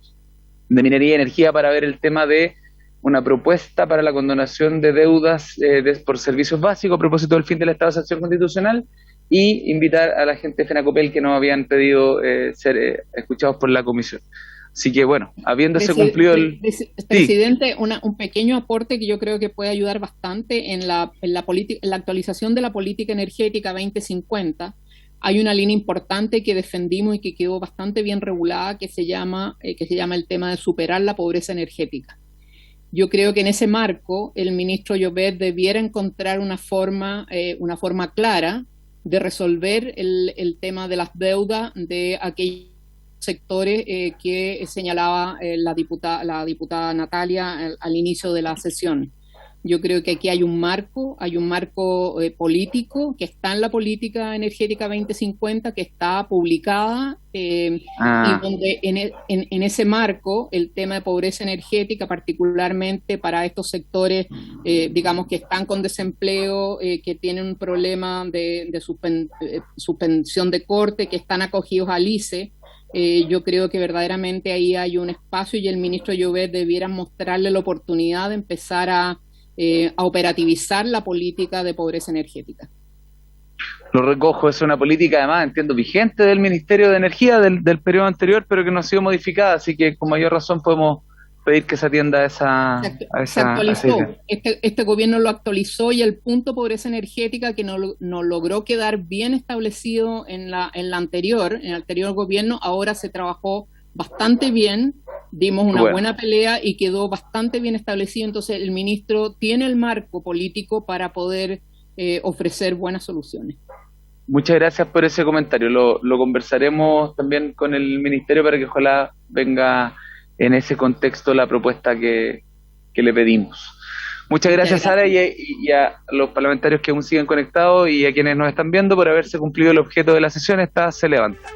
A: Minería y Energía para ver el tema de una propuesta para la condonación de deudas por servicios básicos a propósito del fin del estado de excepción constitucional y invitar a la gente de FENACOPEL que nos habían pedido ser escuchados por la comisión. Así que bueno, habiéndose cumplido el...
G: Presidente, un pequeño aporte que yo creo que puede ayudar bastante en la actualización de la política energética 2050. Hay una línea importante que defendimos y que quedó bastante bien regulada que se llama el tema de superar la pobreza energética. Yo creo que en ese marco el ministro Llobet debiera encontrar una forma clara de resolver el tema de las deudas de aquellos sectores que señalaba la diputada Natalia al inicio de la sesión. Yo creo que aquí hay un marco político que está en la política energética 2050, que está publicada y donde en ese marco el tema de pobreza energética, particularmente para estos sectores, digamos, que están con desempleo, que tienen un problema de suspensión de corte, que están acogidos al ICE, yo creo que verdaderamente ahí hay un espacio y el ministro Llobet debiera mostrarle la oportunidad de empezar a operativizar la política de pobreza energética.
A: Lo recojo, es una política además, entiendo, vigente del Ministerio de Energía del periodo anterior, pero que no ha sido modificada, así que con mayor razón podemos pedir que se atienda a esa...
G: Se actualizó, este gobierno lo actualizó y el punto pobreza energética que no logró quedar bien establecido en el anterior gobierno, ahora se trabajó bastante bien, dimos una buena pelea y quedó bastante bien establecido, entonces el ministro tiene el marco político para poder ofrecer buenas soluciones.
A: Muchas gracias por ese comentario, lo conversaremos también con el ministerio para que ojalá venga en ese contexto la propuesta que le pedimos. Muchas gracias, Sara, y a los parlamentarios que aún siguen conectados y a quienes nos están viendo por haberse cumplido el objeto de la sesión. Esta se levanta.